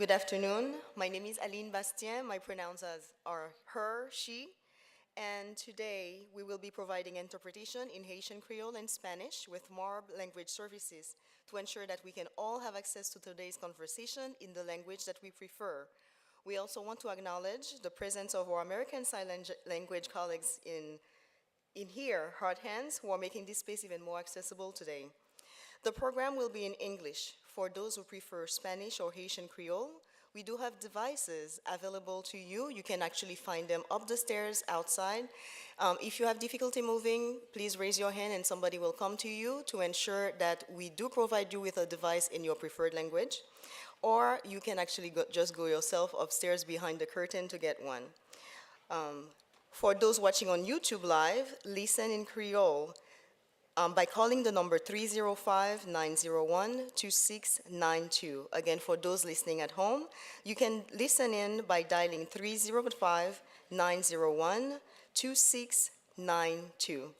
Good afternoon. My name is Aline Bastien. My pronouns are her, she, and today we will be providing interpretation in Haitian Creole and Spanish with MARB language services to ensure that we can all have access to today's conversation in the language that we prefer. We also want to acknowledge the presence of our American Sign Language colleagues in here, Hard Hands, who are making this space even more accessible today. The program will be in English. For those who prefer Spanish or Haitian Creole, we do have devices available to you. You can actually find them up the stairs outside. If you have difficulty moving, please raise your hand and somebody will come to you to ensure that we do provide you with a device in your preferred language. Or you can actually just go yourself upstairs behind the curtain to get one. For those watching on YouTube Live, listen in Creole by calling the number 305-901-2692. Again, for those listening at home, you can listen in by dialing 305-901-2692.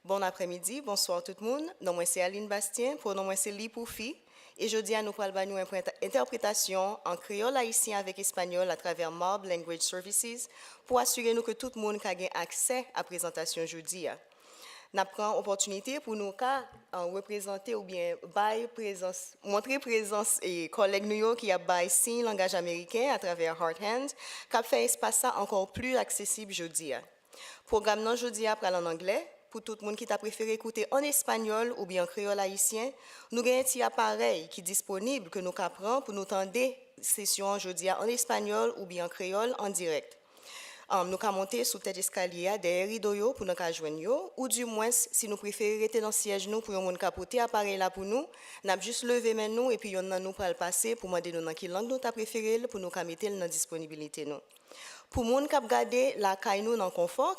Bon après-midi, bonsoir tout le monde. Non, moi c'est Aline Bastien, pour non moi c'est Li Poufi. Et jeudi, nous allons faire une interprétation en créole haïtien avec espagnol à travers MARB Language Services pour assurer nous que tout le monde a accès à la présentation jeudi. Nous prenons l'opportunité pour nous représenter ou bien montrer présence et collègues nous qui a bail signe langage américain à travers Hard Hands, qui a fait espace encore plus accessible jeudi. Programme non jeudi après en anglais. Pour tout le monde qui t'a préféré écouter en espagnol ou bien en créole haïtien, nous avons un petit appareil qui est disponible que nous apprenons pour nous tendre session jeudi en espagnol ou bien en créole en direct. Nous avons monté sous tête escalier derrière rideau pour nous joindre ou du moins si nous préférons rester dans le siège nous pour nous capoter appareil là pour nous, nous avons juste levé main nous et puis nous pour le passer pour demander nous dans quelle langue nous t'a préféré pour nous mettre dans disponibilité nous. Pour les gens qui regardent la caille dans le confort,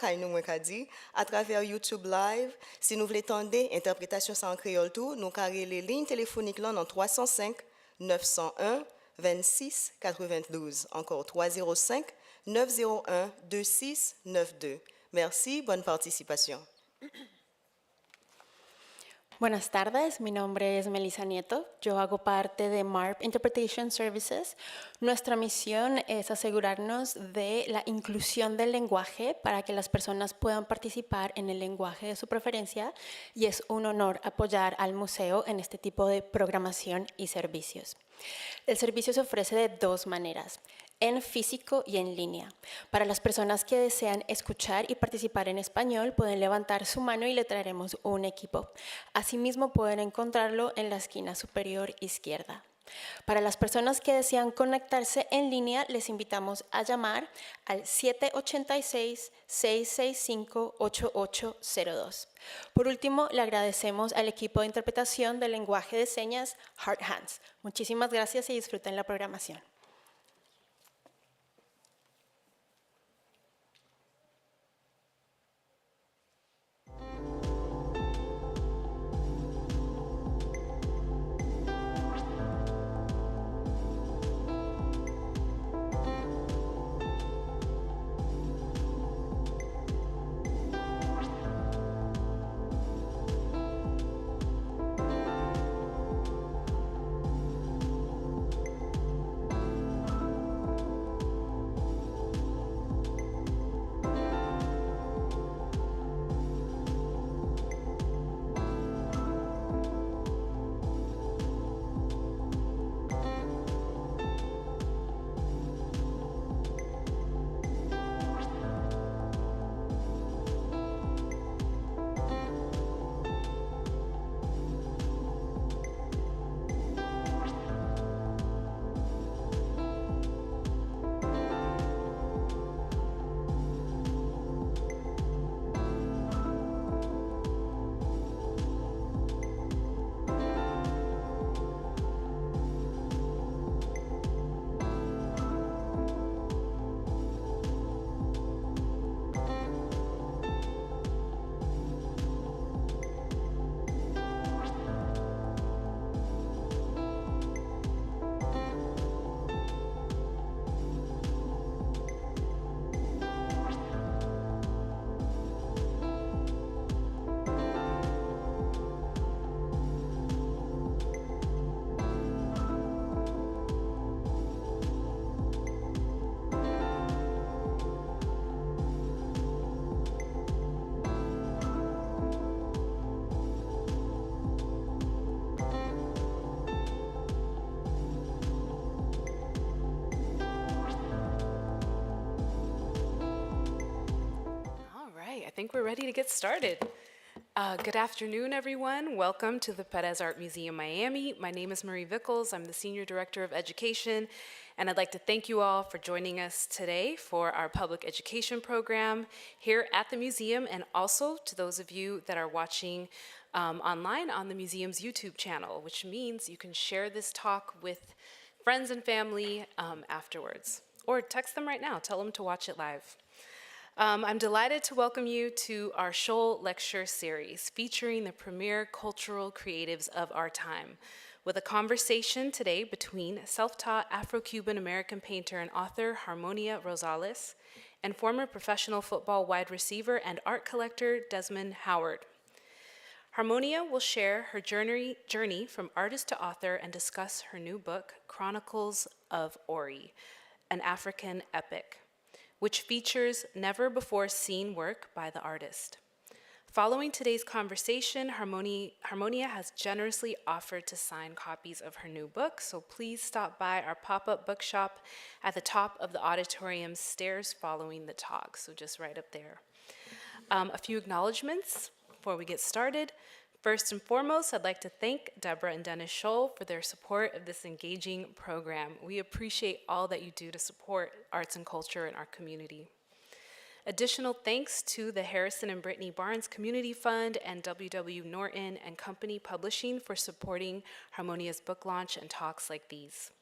à travers YouTube Live, si nous voulons entendre l'interprétation en créole tout, nous avons les lignes téléphoniques là dans 305 901 26 92. Encore 305 901 26 92. Merci, bonne participation. Buenas tardes, mi nombre es Melissa Nieto, yo hago parte de MARB Interpretation Services. Nuestra misión es asegurarnos de la inclusión del lenguaje para que las personas puedan participar en el lenguaje de su preferencia y es un honor apoyar al museo en este tipo de programación y servicios. El servicio se ofrece de dos maneras, en físico y en línea. Para las personas que desean escuchar y participar en español, pueden levantar su mano y le traeremos un equipo. Asimismo, pueden encontrarlo en la esquina superior izquierda. Para las personas que desean conectarse en línea, les invitamos a llamar al 786-665-8802. Por último, le agradecemos al equipo de interpretación del lenguaje de señas Hard Hands. Muchísimas gracias y disfruten la programación. think we're ready to get started. Good afternoon, everyone. Welcome to the Perez Art Museum, Miami. My name is Marie Vickles. I'm the Senior Director of Education, and I'd like to thank you all for joining us today for our public education program here at the museum, and also to those of you that are watching online on the museum's YouTube channel, which means you can share this talk with friends and family afterwards, or text them right now. Tell them to watch it live. I'm delighted to welcome you to our Scholl lecture series featuring the premier cultural creatives of our time, with a conversation today between self-taught Afro-Cuban American painter and author Harmonia Rosales and former professional football wide receiver and art collector Desmond Howard. Harmonia will share her journey from artist to author and discuss her new book, Chronicles of Ori, an African epic, which features never-before-seen work by the artist. Following today's conversation, Harmonia has generously offered to sign copies of her new book, so please stop by our pop-up bookshop at the top of the auditorium's stairs following the talk, so just right up there. A few acknowledgements before we get started. First and foremost, I'd like to thank Deborah and Dennis Scholl for their support of this engaging program. We appreciate all that you do to support arts and culture in our community. Additional thanks to the Harrison and Brittany Barnes Community Fund and W.W. Norton and Company Publishing for supporting Harmonia's book launch and talks like these.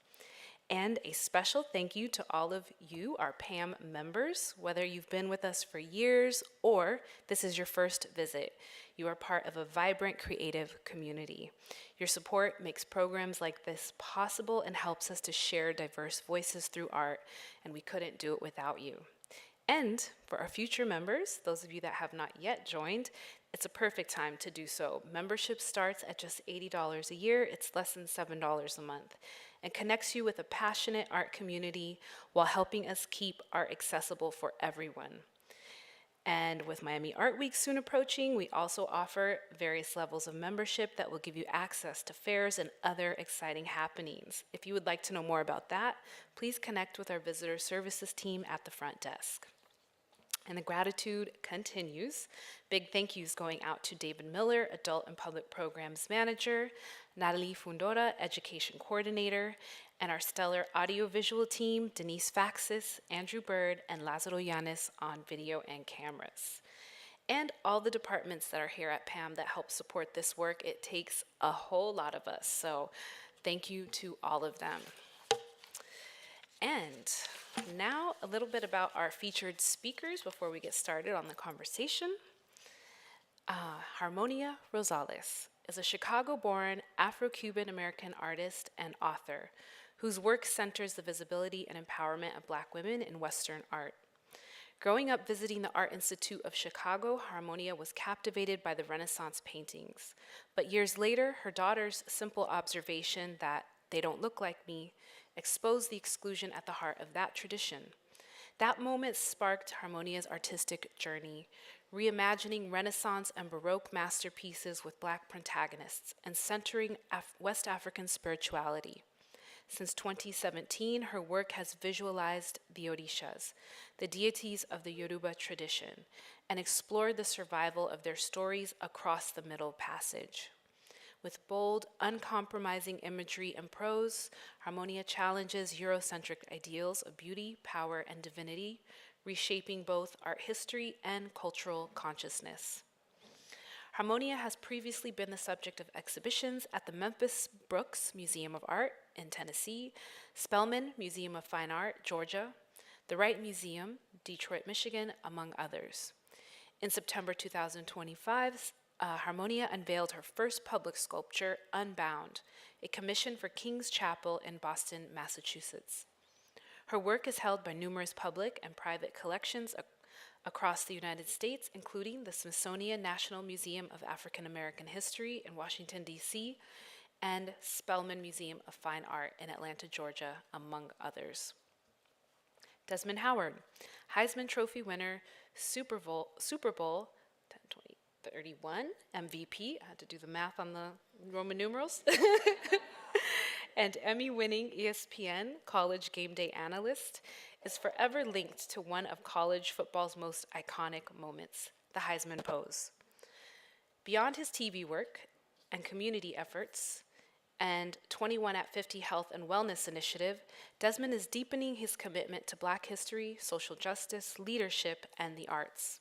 And a special thank you to all of you, our PAM members, whether you've been with us for years or this is your first visit. You are part of a vibrant, creative community. Your support makes programs like this possible and helps us to share diverse voices through art, and we couldn't do it without you. And for our future members, those of you that have not yet joined, it's a perfect time to do so. Membership starts at just $80 a year. It's less than $7 a month, and connects you with a passionate art community while helping us keep art accessible for everyone. And with Miami Art Week soon approaching, we also offer various levels of membership that will give you access to fairs and other exciting happenings. If you would like to know more about that, please connect with our visitor services team at the front desk. And the gratitude continues. Big thank yous going out to David Miller, Adult and Public Programs Manager, Natalie Fundora, Education Coordinator, and our stellar audiovisual team, Denise Faxis, Andrew Bird, and Lazaro Yanis on video and cameras. And all the departments that are here at PAM that help support this work. It takes a whole lot of us, so thank you to all of them. And now a little bit about our featured speakers before we get started on the conversation. Harmonia Rosales is a Chicago-born Afro-Cuban American artist and author whose work centers the visibility and empowerment of Black women in Western art. Growing up visiting the Art Institute of Chicago, Harmonia was captivated by the Renaissance paintings. But years later, her daughter's simple observation that "they don't look like me" exposed the exclusion at the heart of that tradition. That moment sparked Harmonia's artistic journey, reimagining Renaissance and Baroque masterpieces with Black protagonists and centering West African spirituality. Since 2017, her work has visualized the Orishas, the deities of the Yoruba tradition, and explored the survival of their stories across the Middle Passage. With bold, uncompromising imagery and prose, Harmonia challenges Eurocentric ideals of beauty, power, and divinity, reshaping both art history and cultural consciousness. Harmonia has previously been the subject of exhibitions at the Memphis Brooks Museum of Art in Tennessee, Spelman Museum of Fine Art, Georgia, the Wright Museum, Detroit, Michigan, among others. In September 2025, Harmonia unveiled her first public sculpture, Unbound, a commission for King's Chapel in Boston, Massachusetts. Her work is held by numerous public and private collections across the United States, including the Smithsonian National Museum of African American History in Washington, D.C., and Spelman Museum of Fine Art in Atlanta, Georgia, among others. Desmond Howard, Heisman Trophy winner, Super Bowl 31 MVP, I had to do the math on the Roman numerals, and Emmy-winning ESPN college game day analyst, is forever linked to one of college football's most iconic moments, the Heisman pose. Beyond his TV work and community efforts and 21 at 50 Health and Wellness Initiative, Desmond is deepening his commitment to Black history, social justice, leadership, and the arts.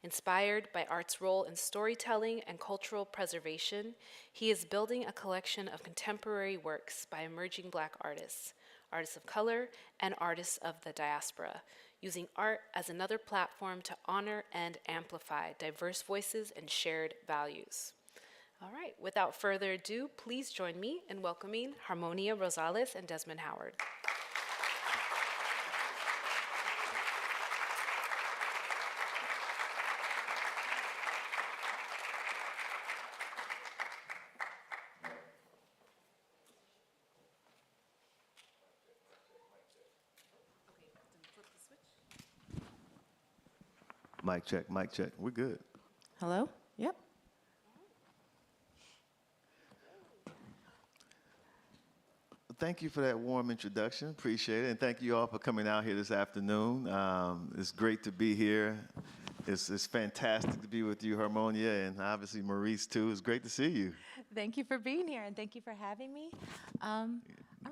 Inspired by art's role in storytelling and cultural preservation, he is building a collection of contemporary works by emerging Black artists, artists of color, and artists of the diaspora, using art as another platform to honor and amplify diverse voices and shared values. All right, without further ado, please join me in welcoming Harmonia Rosales and Desmond Howard. Mic check, mic check. We're good. Hello? Yep. Thank you for that warm introduction. Appreciate it. And thank you all for coming out here this afternoon. It's great to be here. It's fantastic to be with you, Harmonia, and obviously Maurice, too. It's great to see you. Thank you for being here, and thank you for having me. I'm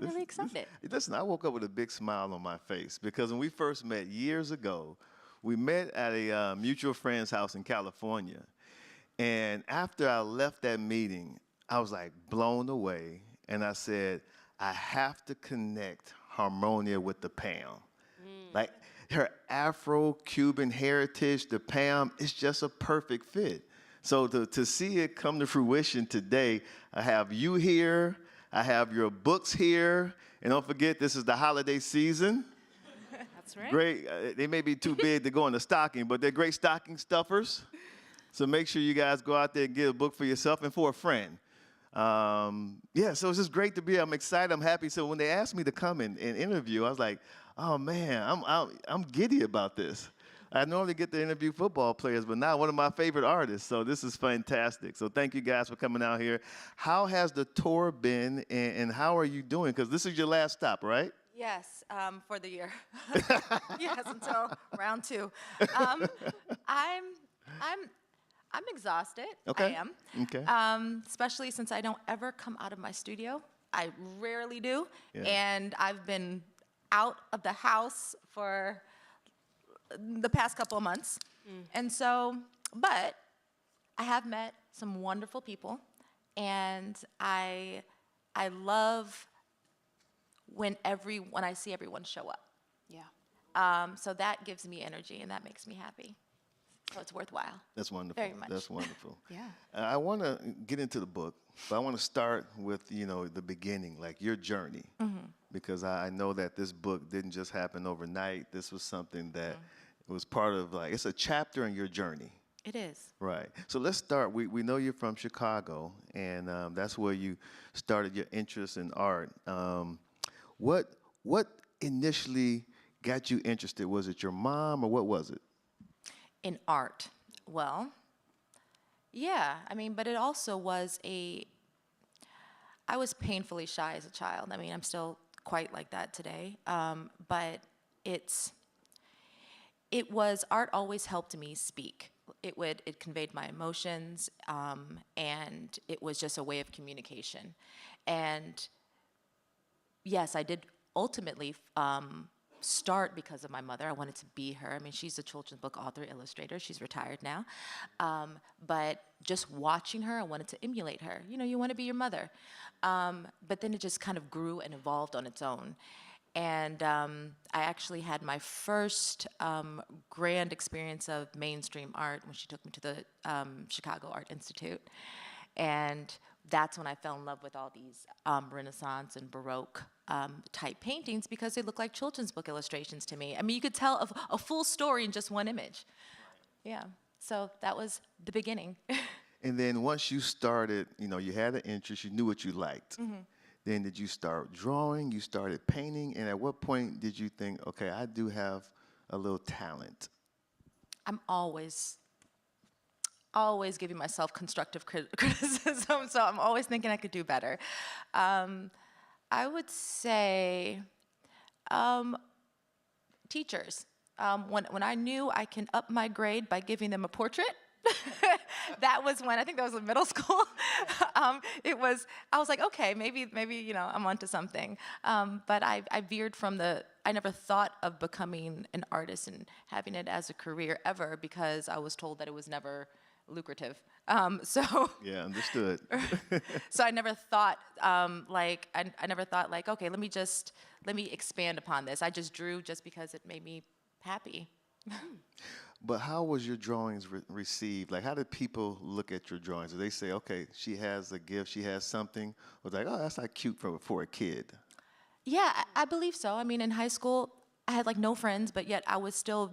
really excited. Listen, I woke up with a big smile on my face because when we first met years ago, we met at a mutual friend's house in California. And after I left that meeting, I was like blown away. And I said, I have to connect Harmonia with the Pam. Like her Afro-Cuban heritage, the Pam, is just a perfect fit. So to see it come to fruition today, I have you here, I have your books here, and don't forget, this is the holiday season. That's right. Great, they may be too big to go in the stocking, but they're great stocking stuffers. So make sure you guys go out there and get a book for yourself and for a friend. Yeah, so it's just great to be here. I'm excited, I'm happy. So when they asked me to come and interview, I was like, oh man, I'm giddy about this. I normally get to interview football players, but now one of my favorite artists. So this is fantastic. So thank you guys for coming out here. How has the tour been, and how are you doing? Because this is your last stop, right? Yes, for the year. Yes, until round 2. I'm exhausted. Okay. I am. Okay. Especially since I don't ever come out of my studio. I rarely do. Yeah. And I've been out of the house for the past couple of months. And so, but I have met some wonderful people, and I love when I see everyone show up. Yeah. So that gives me energy, and that makes me happy. So it's worthwhile. That's wonderful. Very much. That's wonderful. Yeah. I want to get into the book, but I want to start with, the beginning, like your journey, because I know that this book didn't just happen overnight. This was something that was part of, it's a chapter in your journey. It is. Right. So let's start. We know you're from Chicago, and that's where you started your interest in art. What initially got you interested? Was it your mom, or what was it? In art. Well, yeah, but it also was I was painfully shy as a child. I'm still quite like that today. But art always helped me speak. It conveyed my emotions, and it was just a way of communication. And yes, I did ultimately start because of my mother. I wanted to be her. She's a children's book author, illustrator. She's retired now. But just watching her, I wanted to emulate her. You want to be your mother. But then it just kind of grew and evolved on its own. And I actually had my first grand experience of mainstream art when she took me to the Chicago Art Institute. And that's when I fell in love with all these Renaissance and Baroque type paintings, because they look like children's book illustrations to me. You could tell a full story in just one image. Yeah, so that was the beginning. And then once you started, you had an interest, you knew what you liked. Then did you start drawing, you started painting, and at what point did you think, okay, I do have a little talent? I'm always giving myself constructive criticism, so I'm always thinking I could do better. I would say teachers. When I knew I can up my grade by giving them a portrait, that was when, I think that was in middle school. I was like, okay, maybe, I'm onto something. But I veered from I never thought of becoming an artist and having it as a career ever, because I was told that it was never lucrative. Yeah, understood. So I never thought, I never thought like, okay, let me expand upon this. I just drew just because it made me happy. But how was your drawings received? Like, how did people look at your drawings? Did they say, okay, she has a gift, she has something? Or like, oh, that's like cute for a kid? Yeah, I believe so. I mean, in high school, I had like no friends, but yet I was still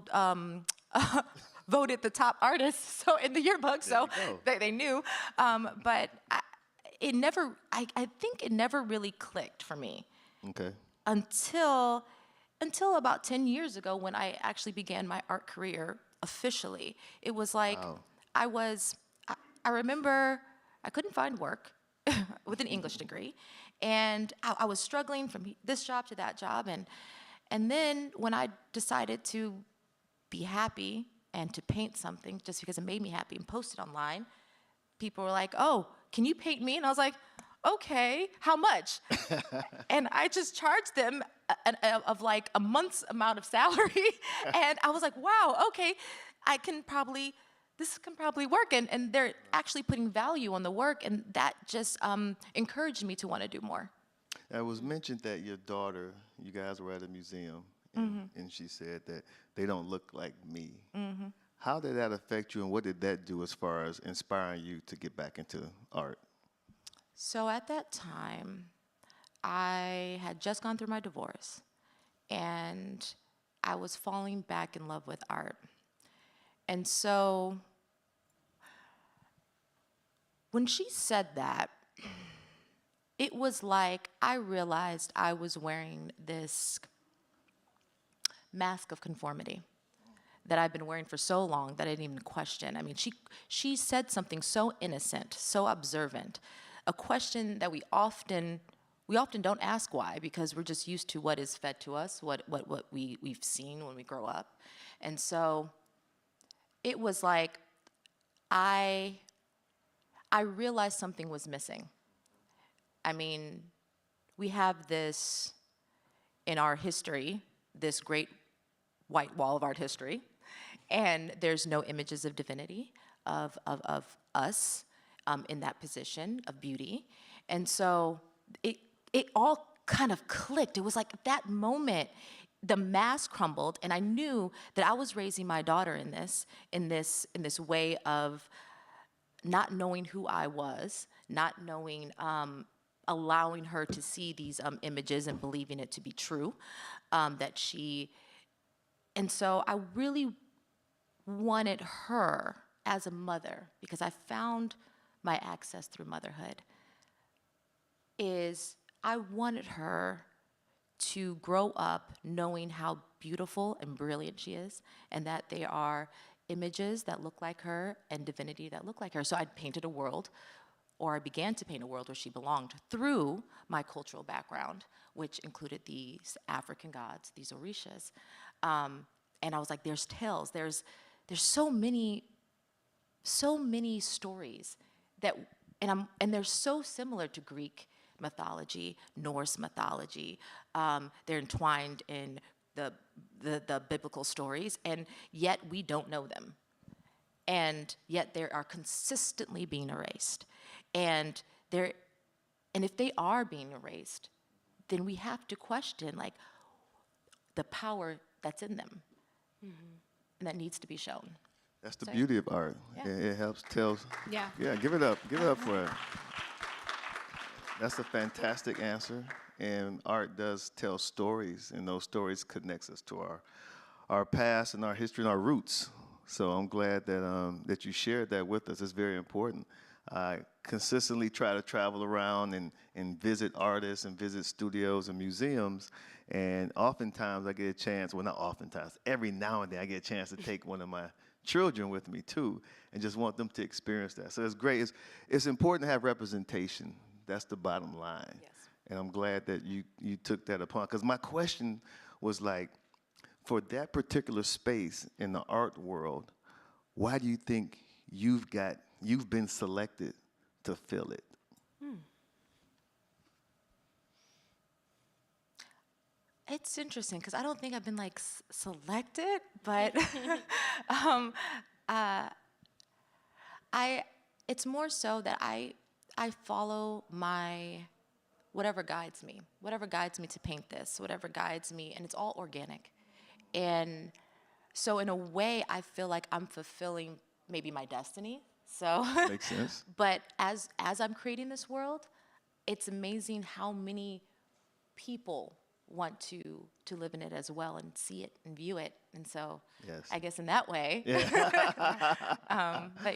voted the top artist, so in the yearbook, so they knew. But I think it never really clicked for me. Okay. Until about 10 years ago, when I actually began my art career officially. It was like, Wow. I remember I couldn't find work with an English degree, and I was struggling from this job to that job, and then when I decided to be happy and to paint something just because it made me happy and post it online, people were like, oh, can you paint me? And I was like, okay, how much? And I just charged them of like a month's amount of salary. And I was like, wow, okay, this can probably work. And they're actually putting value on the work. And that just encouraged me to want to do more. It was mentioned that your daughter, you guys were at a museum, and she said that they don't look like me. Mm-hmm. How did that affect you, and what did that do as far as inspiring you to get back into art? So at that time, I had just gone through my divorce, and I was falling back in love with art. And so when she said that, it was like I realized I was wearing this mask of conformity that I've been wearing for so long that I didn't even question. I mean, she said something so innocent, so observant, a question that we often don't ask why, because we're just used to what is fed to us, what we've seen when we grow up. And so it was like I realized something was missing. I mean, we have this in our history, this great white wall of art history, and there's no images of divinity, of us in that position of beauty. And so it all kind of clicked. It was like at that moment, the mask crumbled, and I knew that I was raising my daughter in this way of not knowing who I was, not knowing, allowing her to see these images and believing it to be true, and so I really wanted her as a mother, because I found my access through motherhood, is I wanted her to grow up knowing how beautiful and brilliant she is, and that there are images that look like her and divinity that look like her. So I painted a world, or I began to paint a world where she belonged through my cultural background, which included these African gods, these orishas. And I was like, there's tales, there's so many stories that, and they're so similar to Greek mythology, Norse mythology. They're entwined in the biblical stories, and yet we don't know them. And yet they are consistently being erased. And if they are being erased, then we have to question like the power that's in them. Mm-hmm. And that needs to be shown. That's the beauty of art. Yeah. It helps tell. Yeah. Yeah, give it up for it. That's a fantastic answer. And art does tell stories, and those stories connects us to our past and our history and our roots. So I'm glad that you shared that with us. It's very important. I consistently try to travel around and visit artists and visit studios and museums, and oftentimes I get a chance, well, not oftentimes, every now and then I get a chance to take one of my children with me too, and just want them to experience that. So it's great. It's important to have representation. That's the bottom line. Yes. And I'm glad that you took that upon, because my question was like, for that particular space in the art world, why do you think you've been selected to fill it? It's interesting because I don't think I've been like selected, but it's more so that I follow my whatever guides me to paint this, whatever guides me, and it's all organic. And so in a way, I feel like I'm fulfilling maybe my destiny. So Makes sense. but as I'm creating this world, it's amazing how many people want to live in it as well and see it and view it. And so Yes. I guess in that way. But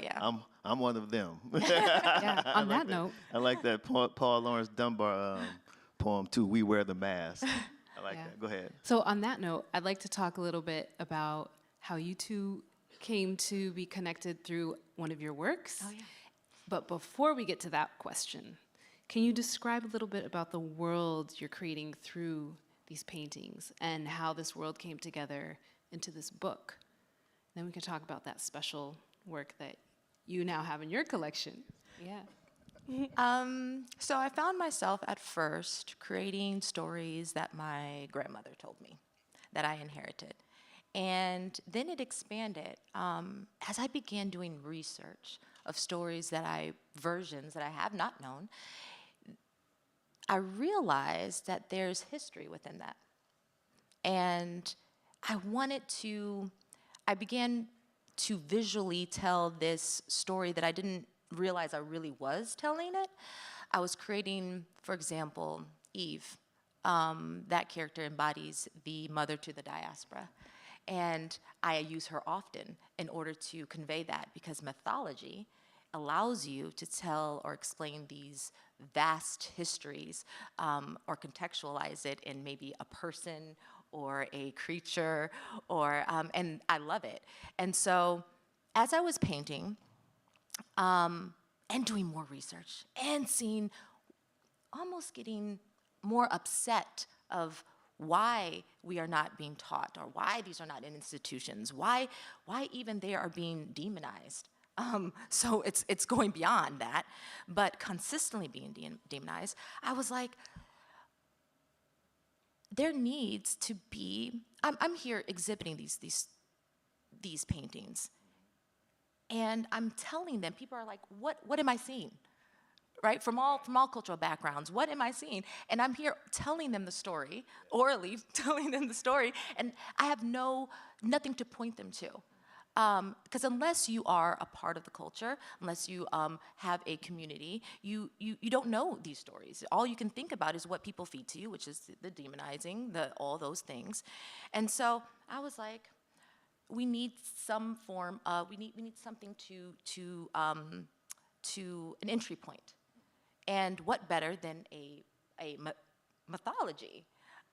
yeah. I'm one of them. Yeah, on that note, I like that Paul Lawrence Dunbar poem too. We wear the mask. I like Yeah. that. Go ahead. so on that note, I'd like to talk a little bit about how you two came to be connected through one of your works. Oh, yeah. But before we get to that question, can you describe a little bit about the world you're creating through these paintings and how this world came together into this book? Then we can talk about that special work that you now have in your collection. Yeah. So I found myself at first creating stories that my grandmother told me, that I inherited. And then it expanded as I began doing research of stories versions that I have not known. I realized that there's history within that. And I began to visually tell this story that I didn't realize I really was telling it. I was creating, for example, Eve. That character embodies the mother to the diaspora. And I use her often in order to convey that, because mythology allows you to tell or explain these vast histories or contextualize it in maybe a person or a creature, and I love it. And so as I was painting and doing more research and almost getting more upset of why we are not being taught, or why these are not in institutions, why even they are being demonized. So it's going beyond that, but consistently being demonized. I was like, there needs to be. I'm here exhibiting these paintings, and I'm telling them. People are like, what am I seeing? Right, from all cultural backgrounds, what am I seeing? And I'm here telling them the story, orally telling them the story, and I have nothing to point them to. Because unless you are a part of the culture, unless you have a community, you don't know these stories. All you can think about is what people feed to you, which is the demonizing, all those things. And so I was like, we need some form of, we need something to an entry point. And what better than a mythology?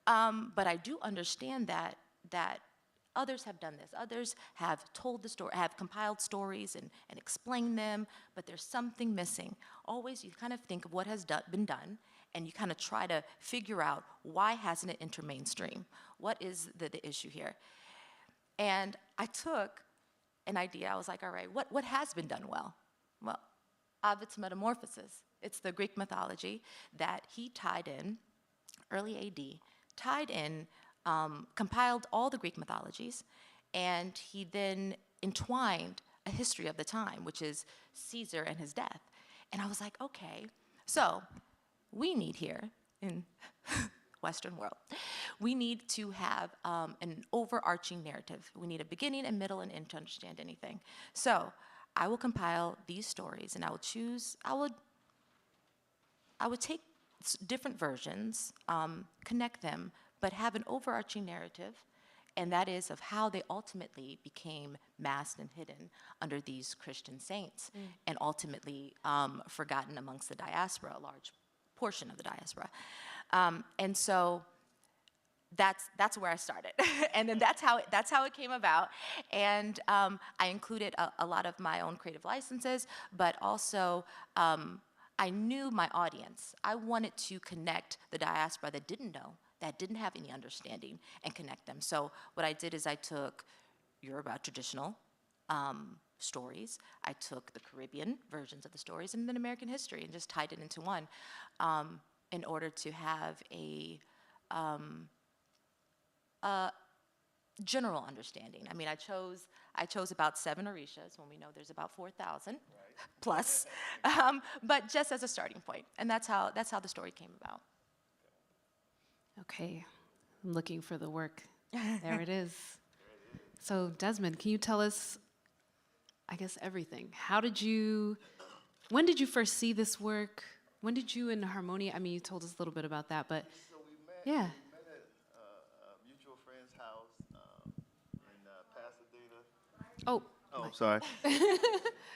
But I do understand that others have done this. Others have told the story, have compiled stories and explained them, but there's something missing. Always you kind of think of what has been done, and you kind of try to figure out, why hasn't it entered mainstream? What is the issue here? And I took an idea. I was like, all right, what has been done well? Well, Ovid's Metamorphoses. It's the Greek mythology that he tied in, early AD, compiled all the Greek mythologies, and he then entwined a history of the time, which is Caesar and his death. And I was like, okay, so we need here in Western world, we need to have an overarching narrative. We need a beginning, a middle, and end to understand anything. So I will compile these stories, and I would take different versions, connect them, but have an overarching narrative, and that is of how they ultimately became masked and hidden under these Christian saints, and ultimately forgotten amongst the diaspora, a large portion of the diaspora. And so that's where I started, and then that's how it came about. And I included a lot of my own creative licenses, but also I knew my audience. I wanted to connect the diaspora that didn't know that didn't have any understanding and connect them. So what I did is I took Yoruba traditional stories, I took the Caribbean versions of the stories, and then American history, and just tied it into one in order to have a general understanding. I mean, I chose about 7 orishas when we know there's about 4,000 plus, but just as a starting point, and that's how the story came about. Okay, I'm looking for the work. There it is. So Desmond, can you tell us, I guess, everything? When did you first see this work? When did you and Harmonia, I mean, you told us a little bit about that, but So we met, yeah. we met at a mutual friend's house in Pasadena. Oh, Oh, sorry.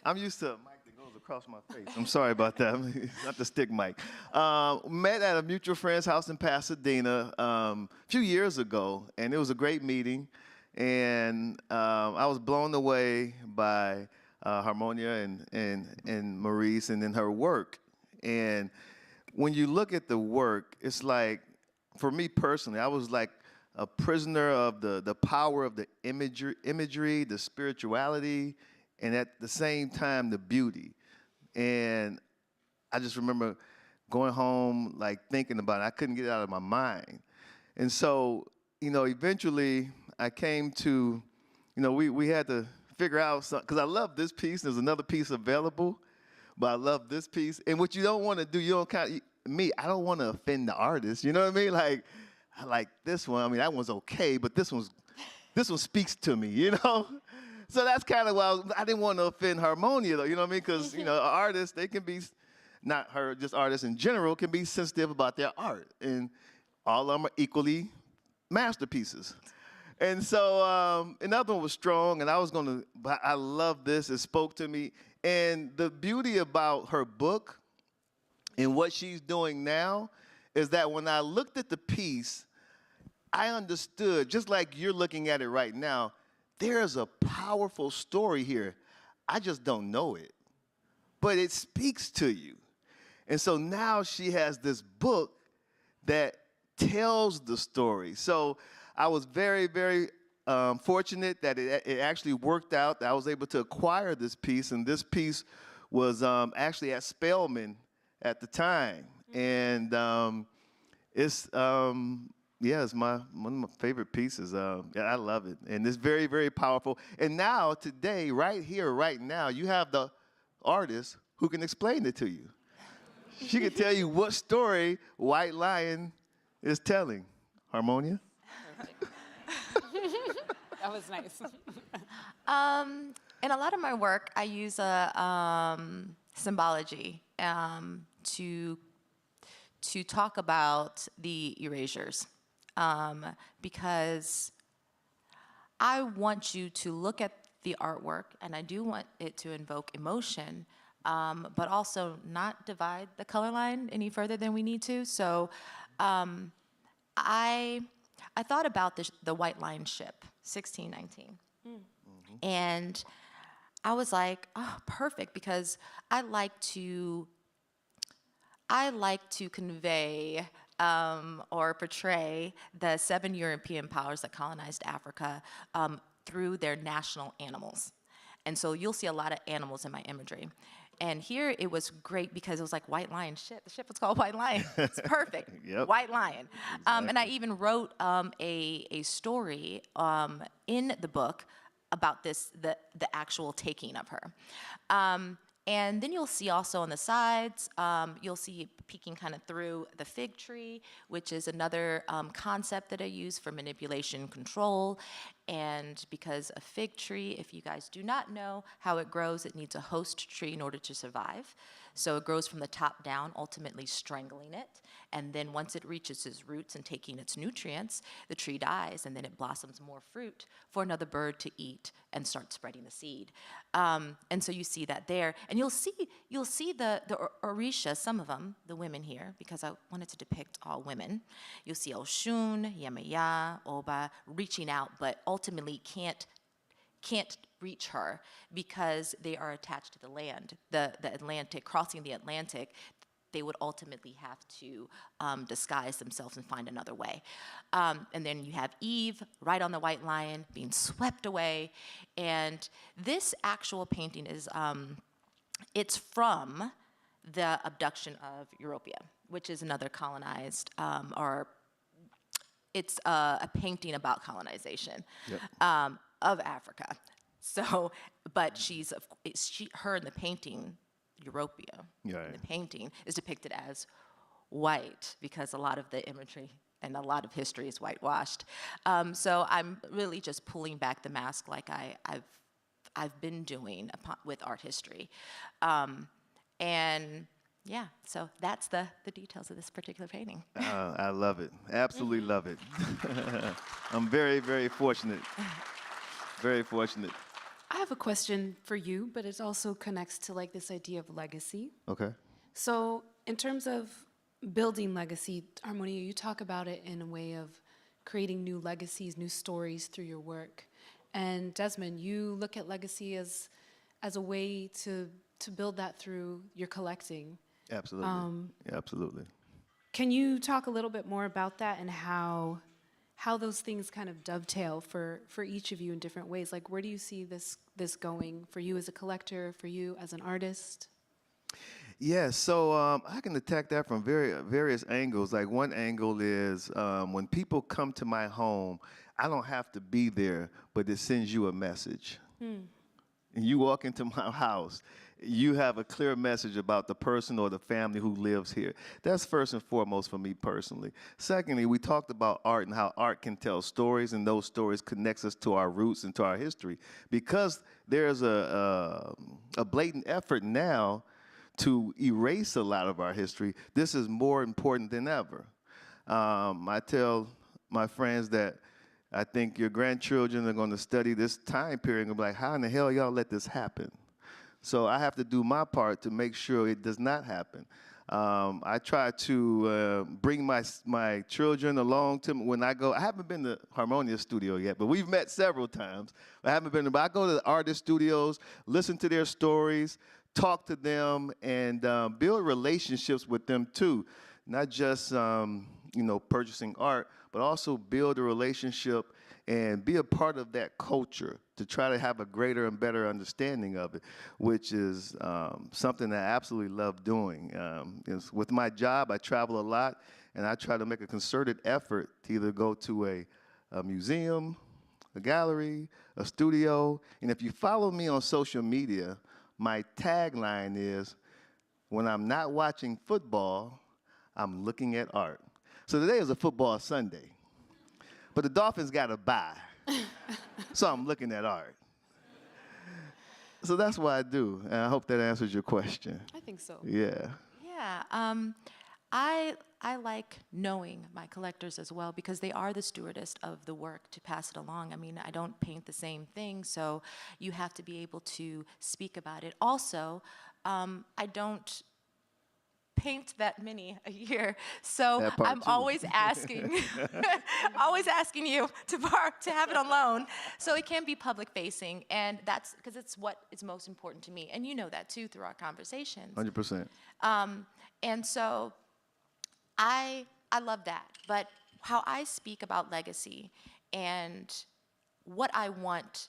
I'm used to a mic that goes across my face. I'm sorry about that. Not the stick mic. Met at a mutual friend's house in Pasadena a few years ago, and it was a great meeting. And I was blown away by Harmonia and Maurice and then her work. And when you look at the work, it's like, for me personally, I was like a prisoner of the power of the imagery, the spirituality, and at the same time, the beauty. And I just remember going home, like thinking about it. I couldn't get it out of my mind. And so, eventually I came to, we had to figure out something, because I love this piece. There's another piece available, but I love this piece. And what you don't want to do, I don't want to offend the artist. You know what I mean? Like, I like this one. I mean, that one's okay, but this one speaks to me, So that's kind of why I didn't want to offend Harmonia, though, you know what I mean? Because, artists, they can be, not her, just artists in general, can be sensitive about their art. And all of them are equally masterpieces. And so another one was strong, and but I love this. It spoke to me. And the beauty about her book and what she's doing now is that when I looked at the piece, I understood, just like you're looking at it right now, there's a powerful story here. I just don't know it, but it speaks to you. And so now she has this book that tells the story. So I was very, very fortunate that it actually worked out, that I was able to acquire this piece, and this piece was actually at Spelman at the time. And it's one of my favorite pieces. I love it, and it's very, very powerful. And now, today, right here, right now, you have the artist who can explain it to you. She can tell you what story White Lion is telling. Harmonia? that was nice. In a lot of my work, I use symbology to talk about the erasures, because I want you to look at the artwork, and I do want it to invoke emotion, but also not divide the color line any further than we need to. So I thought about the White Lion ship, 1619. And I was like, oh, perfect, because I like to convey or portray the 7 European powers that colonized Africa through their national animals. And so you'll see a lot of animals in my imagery. And here it was great because it was like White Lion ship. The ship was called White Lion. It's perfect. Yep. White Lion. And I even wrote a story in the book about the actual taking of her. And then you'll see also on the sides, you'll see peeking kind of through the fig tree, which is another concept that I use for manipulation control. And because a fig tree, if you guys do not know how it grows, it needs a host tree in order to survive. So it grows from the top down, ultimately strangling it. And then once it reaches its roots and taking its nutrients, the tree dies, and then it blossoms more fruit for another bird to eat and start spreading the seed. And so you see that there. And you'll see the Orisha, some of them, the women here, because I wanted to depict all women. You'll see Oshun, Yemaya, Oba, reaching out, but ultimately can't reach her because they are attached to the land, the Atlantic, crossing the Atlantic. they would ultimately have to disguise themselves and find another way. And then you have Eve right on the white lion being swept away. And this actual painting is, it's from the abduction of Europia, which is another colonized, or it's a painting about colonization of Africa. So, but her in the painting, Europia, in the painting, is depicted as white because a lot of the imagery and a lot of history is whitewashed. So I'm really just pulling back the mask like I've been doing with art history. And yeah, so that's the details of this particular painting. I love it. Absolutely love it. I'm very, very fortunate. Very fortunate. I have a question for you, but it also connects to like this idea of legacy. Okay. So in terms of building legacy, Harmonia, you talk about it in a way of creating new legacies, new stories through your work. And Desmond, you look at legacy as a way to build that through your collecting. Absolutely. Yeah, absolutely. Can you talk a little bit more about that and how those things kind of dovetail for each of you in different ways? Like, where do you see this going for you as a collector, for you as an artist? Yeah, so I can attack that from various angles. Like one angle is when people come to my home, I don't have to be there, but it sends you a message. And you walk into my house, you have a clear message about the person or the family who lives here. That's first and foremost for me personally. Secondly, we talked about art and how art can tell stories, and those stories connects us to our roots and to our history. Because there's a blatant effort now to erase a lot of our history, this is more important than ever. I tell my friends that I think your grandchildren are going to study this time period and be like, how in the hell y'all let this happen? So I have to do my part to make sure it does not happen. I try to bring my children along to when I go. I haven't been to Harmonia Studio yet, but we've met several times. I haven't been, but I go to the artist studios, listen to their stories, talk to them, and build relationships with them too. Not just purchasing art, but also build a relationship and be a part of that culture to try to have a greater and better understanding of it, which is something that I absolutely love doing. With my job, I travel a lot, and I try to make a concerted effort to either go to a museum, a gallery, a studio. And if you follow me on social media, my tagline is, when I'm not watching football, I'm looking at art. So today is a football Sunday, but the Dolphins got a bye, so I'm looking at art. So that's what I do, and I hope that answers your question. I think so. Yeah. Yeah, I like knowing my collectors as well because they are the stewardess of the work to pass it along. I mean, I don't paint the same thing, so you have to be able to speak about it. Also, I don't paint that many a year, so I'm always asking, always asking you to have it on loan, so it can be public facing, and that's because it's what is most important to me, and you know that too through our conversations. 100%. And so I love that, but how I speak about legacy and what I want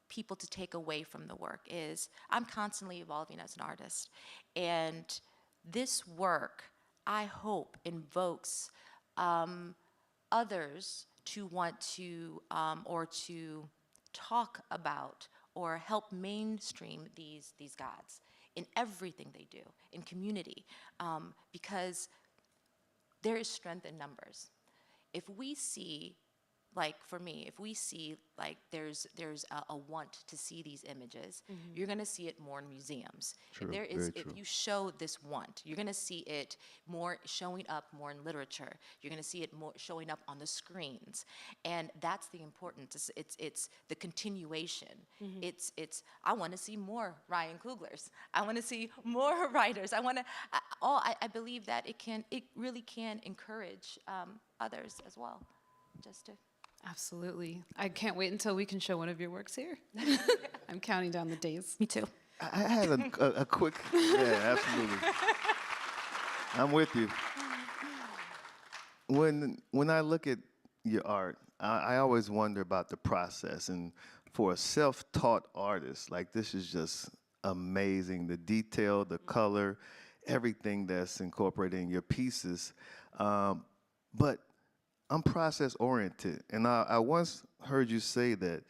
people to take away from the work is I'm constantly evolving as an artist, and this work, I hope, invokes others to want to, or to talk about or help mainstream these gods in everything they do, in community, because there is strength in numbers. If we see, like for me, if we see like there's a want to see these images, you're gonna see it more in museums. True, If you show this want, you're gonna see it more showing up more in literature. You're gonna see it more showing up on the screens, and that's the importance. It's the continuation. It's I want to see more Ryan Coogler's. I want to see more writers. I believe that it really can encourage others as well, just to. Absolutely. I can't wait until we can show one of your works here. I'm counting down the days. Me too. I had a quick, yeah, absolutely. I'm with you. When I look at your art, I always wonder about the process. And for a self-taught artist, like this is just amazing. The detail, the color, everything that's incorporated in your pieces. But I'm process-oriented. And I once heard you say that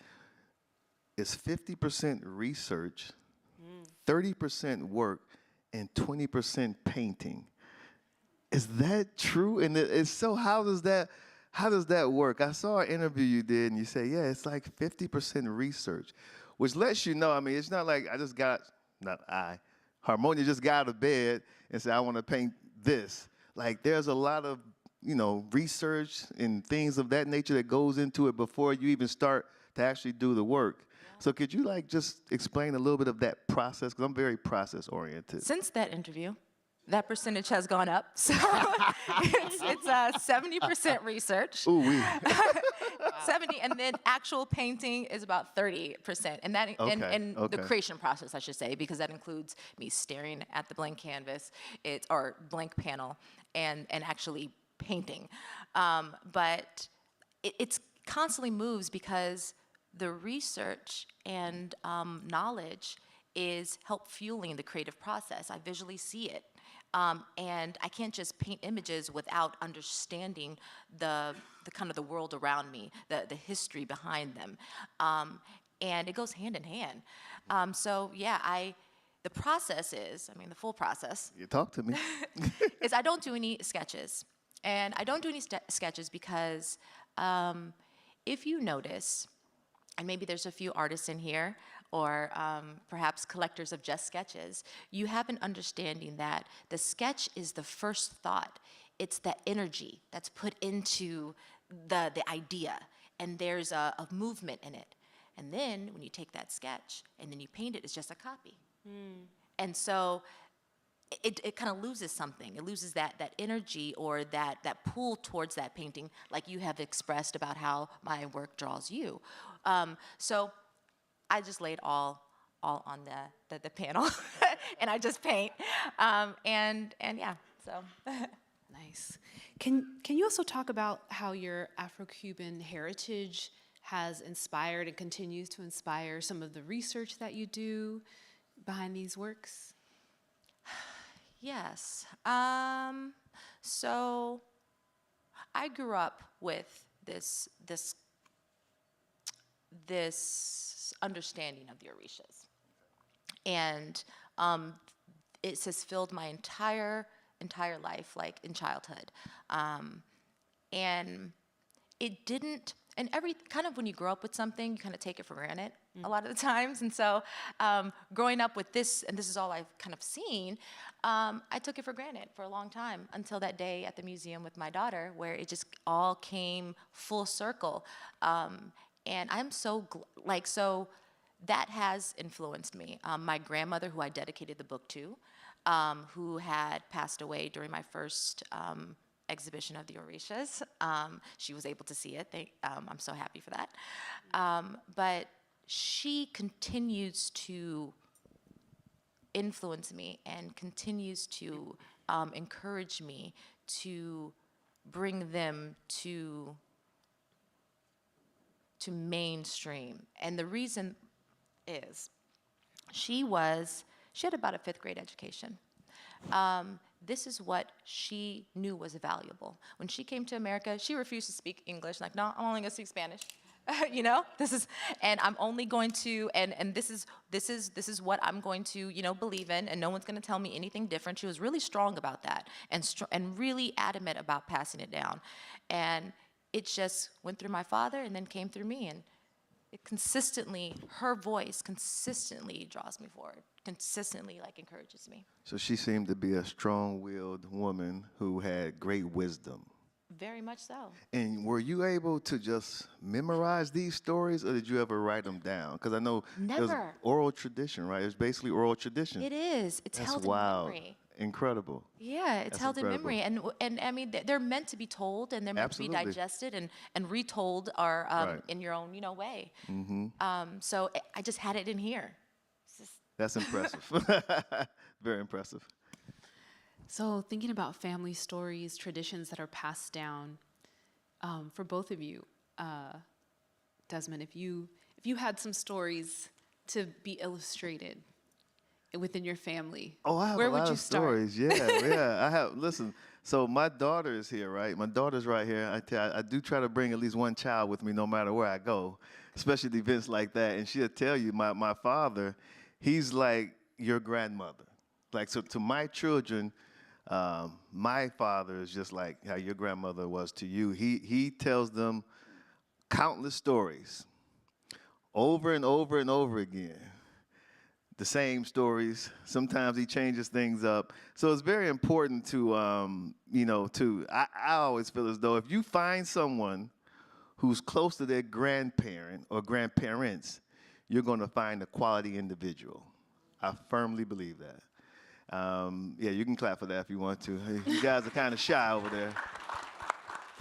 it's 50% research, 30% work, and 20% painting. Is that true? And so how does that work? I saw an interview you did, and you say, yeah, it's like 50% research, which lets you know, I mean, it's not like Harmonia just got out of bed and said, I want to paint this. Like, there's a lot of, research and things of that nature that goes into it before you even start to actually do the work. Yeah. So could you, just explain a little bit of that process? Because I'm very process-oriented. Since that interview, that percentage has gone up. So it's 70% research. Ooh, we. 70, and then actual painting is about 30%. And that and the creation process, I should say, because that includes me staring at the blank canvas, or blank panel, and actually painting. But it's constantly moves because the research and knowledge is help fueling the creative process. I visually see it. And I can't just paint images without understanding the kind of the world around me, the history behind them. And it goes hand in hand. So yeah, the process is, the full process. You talk to me. is I don't do any sketches. And I don't do any sketches because if you notice, and maybe there's a few artists in here, or perhaps collectors of just sketches, you have an understanding that the sketch is the first thought. It's that energy that's put into the idea, and there's a movement in it. And then when you take that sketch and then you paint it, it's just a copy. And so it kind of loses something. It loses that energy or that pull towards that painting, like you have expressed about how my work draws you. So I just laid all on the panel, and I just paint, and yeah. So Nice. Can you also talk about how your Afro-Cuban heritage has inspired and continues to inspire some of the research that you do behind these works? yes. So I grew up with this understanding of the Orishas, and it has filled my entire life, like in childhood, and it didn't. And kind of when you grow up with something, you kind of take it for granted a lot of the times. And so growing up with this, and this is all I've kind of seen, I took it for granted for a long time until that day at the museum with my daughter, where it just all came full circle. And I'm so that has influenced me. My grandmother, who I dedicated the book to, who had passed away during my first exhibition of the Orishas. She was able to see it. I'm so happy for that. But she continues to influence me and continues to encourage me to bring them to mainstream. And the reason is she had about a 5th grade education. This is what she knew was valuable. When she came to America, she refused to speak English. Like, no, I'm only gonna speak Spanish. And I'm only going to, and this is what I'm going to, believe in, and no one's gonna tell me anything different. She was really strong about that, and really adamant about passing it down. And it just went through my father and then came through me, and her voice consistently draws me forward, consistently encourages me. So she seemed to be a strong-willed woman who had great wisdom. Very much so. And were you able to just memorize these stories, or did you ever write them down? Because I know it was oral tradition, right? It's basically oral tradition. It is. It's held in memory. Incredible. Yeah, it's held in memory, and I mean they're meant to be told, and they're meant to be digested and retold, or in your own way. So I just had it in here. That's impressive. Very impressive. So thinking about family stories, traditions that are passed down, for both of you, Desmond, if you had some stories to be illustrated within your family, Oh, I have where a would lot you of start? stories. Yeah. I have. Listen. So my daughter is here, right? My daughter's right here. I do try to bring at least one child with me, no matter where I go, especially at events like that. And she'll tell you, my father, he's like your grandmother. Like, so to my children, my father is just like how your grandmother was to you. He tells them countless stories over and over and over again. The same stories. Sometimes he changes things up. So it's very important to, I always feel as though if you find someone who's close to their grandparent or grandparents, you're going to find a quality individual. I firmly believe that. Yeah, you can clap for that if you want to. You guys are kind of shy over there.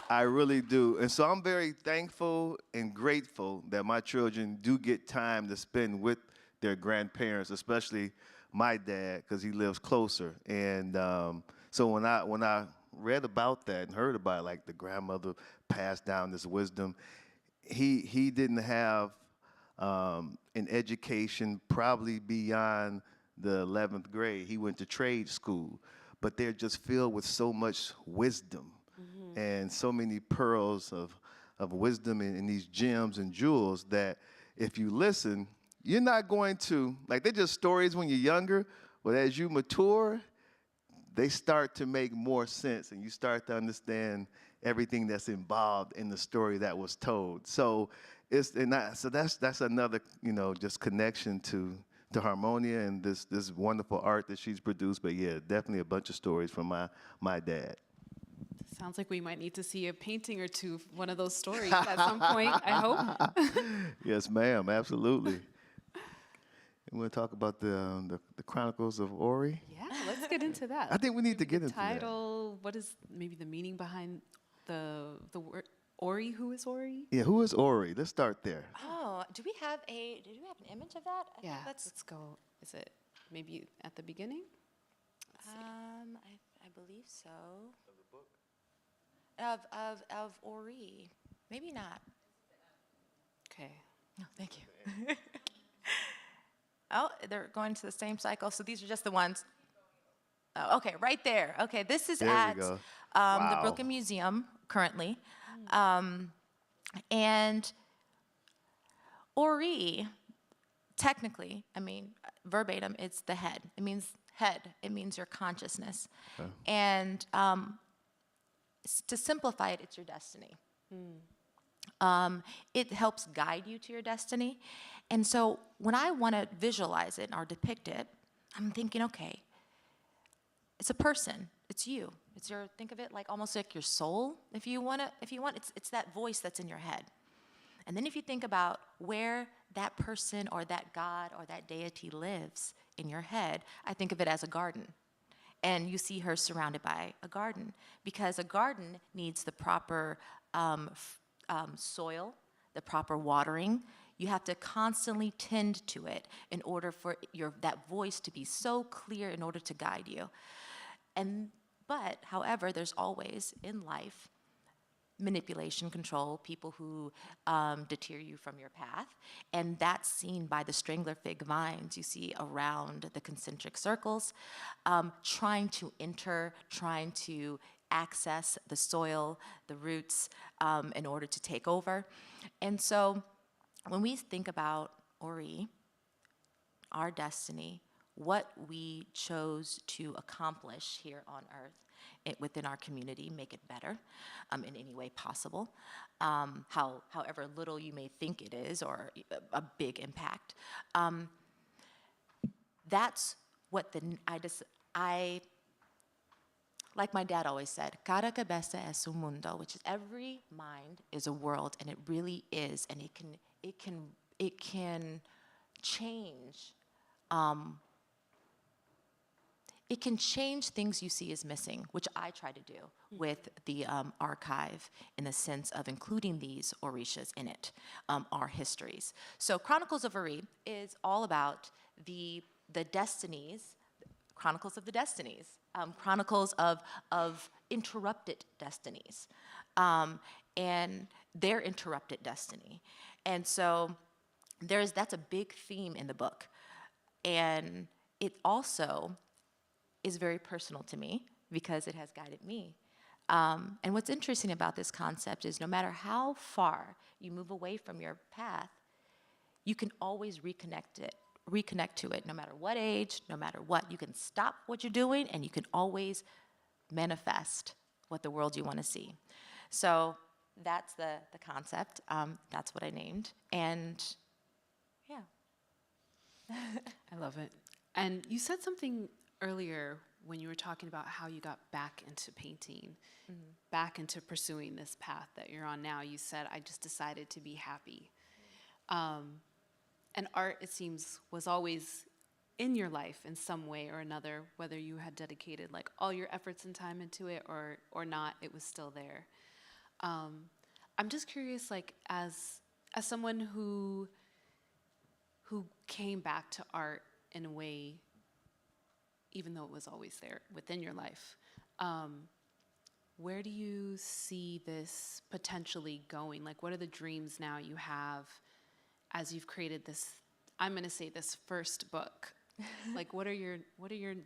I really do. And so I'm very thankful and grateful that my children do get time to spend with their grandparents, especially my dad, because he lives closer. And so when I read about that and heard about it, like the grandmother passed down this wisdom, he didn't have an education probably beyond the 11th grade. He went to trade school, but they're just filled with so much wisdom and so many pearls of wisdom and these gems and jewels that if you listen, you're not going to, like they're just stories when you're younger, but as you mature, they start to make more sense and you start to understand everything that's involved in the story that was told. So that's another, just connection to Harmonia and this wonderful art that she's produced. But yeah, definitely a bunch of stories from my dad. Sounds like we might need to see a painting or two of one of those stories at some point, I hope. Yes, ma'am, absolutely. You want to talk about the Chronicles of Ori? Yeah, let's get into that. I think we need to Maybe get into that. title, what is maybe the meaning behind the word Ori? Who is Ori? Yeah, who is Ori? Let's start there. Oh, did we have an image of that? I Yeah, think let's go. Is it maybe at the beginning? I believe so. Of Ori. Maybe not. Okay. No, thank you. Oh, they're going to the same cycle. So these are just the ones. Oh, okay, right there. Okay, this is There we at go. the Wow. Brooklyn Museum currently. And Ori, technically, verbatim, it's the head. It means head. It means your consciousness. Okay. And to simplify it, it's your destiny. It helps guide you to your destiny. And so when I want to visualize it or depict it, I'm thinking, okay, it's a person. It's you. Think of it like almost like your soul, if you want, it's that voice that's in your head. And then if you think about where that person or that God or that deity lives in your head, I think of it as a garden. And you see her surrounded by a garden because a garden needs the proper soil, the proper watering. You have to constantly tend to it in order for that voice to be so clear in order to guide you. But, however, there's always in life manipulation, control, people who deter you from your path. And that's seen by the strangler fig vines you see around the concentric circles, trying to access the soil, the roots, in order to take over. And so when we think about Ori, our destiny, what we chose to accomplish here on earth, within our community, make it better in any way possible, however little you may think it is or a big impact. That's what like my dad always said, cada cabeza es un mundo, which is every mind is a world, and it really is, and it can change. It can change things you see as missing, which I try to do with the archive in the sense of including these orishas in it, our histories. So Chronicles of Ori is all about the destinies, Chronicles of the Destinies, Chronicles of interrupted destinies, and their interrupted destiny. And so that's a big theme in the book. And it also is very personal to me because it has guided me. And what's interesting about this concept is no matter how far you move away from your path, you can always reconnect to it, no matter what age, no matter what. You can stop what you're doing, and you can always manifest what the world you want to see. So that's the concept. That's what I named. And yeah. I love it. And you said something earlier when you were talking about how you got back into painting, back into pursuing this path that you're on now. You said, I just decided to be happy. And art, it seems, was always in your life in some way or another, whether you had dedicated like all your efforts and time into it or not, it was still there. I'm just curious, like as someone who came back to art in a way, even though it was always there within your life, where do you see this potentially going? Like, what are the dreams now you have as you've created this, I'm going to say this first book? Like, what are your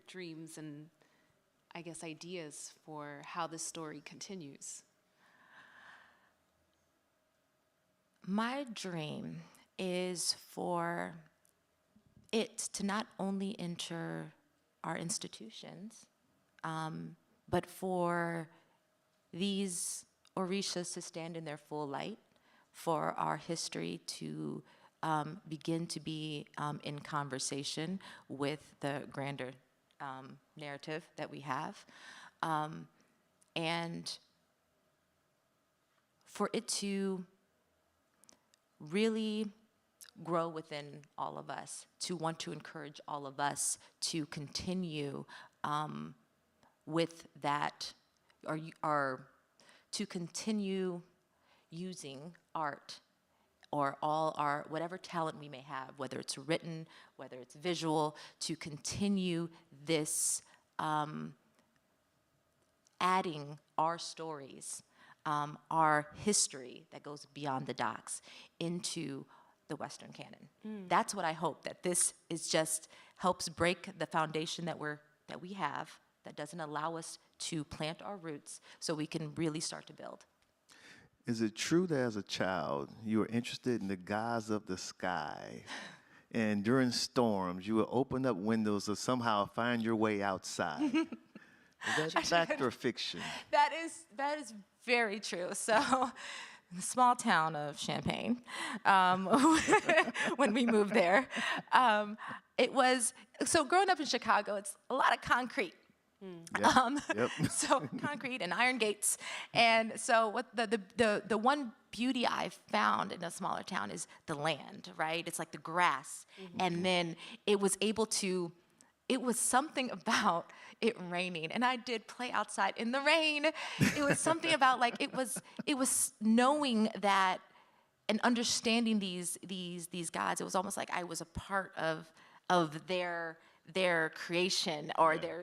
dreams and, I guess, ideas for how this story continues? My dream is for it to not only enter our institutions, but for these orishas to stand in their full light, for our history to begin to be in conversation with the grander narrative that we have, and for it to really grow within all of us, to want to encourage all of us to continue with that, or to continue using art or all our, whatever talent we may have, whether it's written, whether it's visual, to continue this adding our stories, our history that goes beyond the docks into the Western canon. That's what I hope, that this is just helps break the foundation that we have that doesn't allow us to plant our roots so we can really start to build. Is it true that as a child you were interested in the gods of the sky, and during storms you would open up windows to somehow find your way outside? Is that fact or fiction? That is very true. So, in the small town of Champaign, when we moved there, it was, so growing up in Chicago, it's a lot of concrete. So concrete and iron gates. And so what the one beauty I found in a smaller town is the land, right? It's like the grass. And then it was something about it raining. And I did play outside in the rain. It was something about like, it was knowing that and understanding these gods. It was almost like I was a part of their creation or their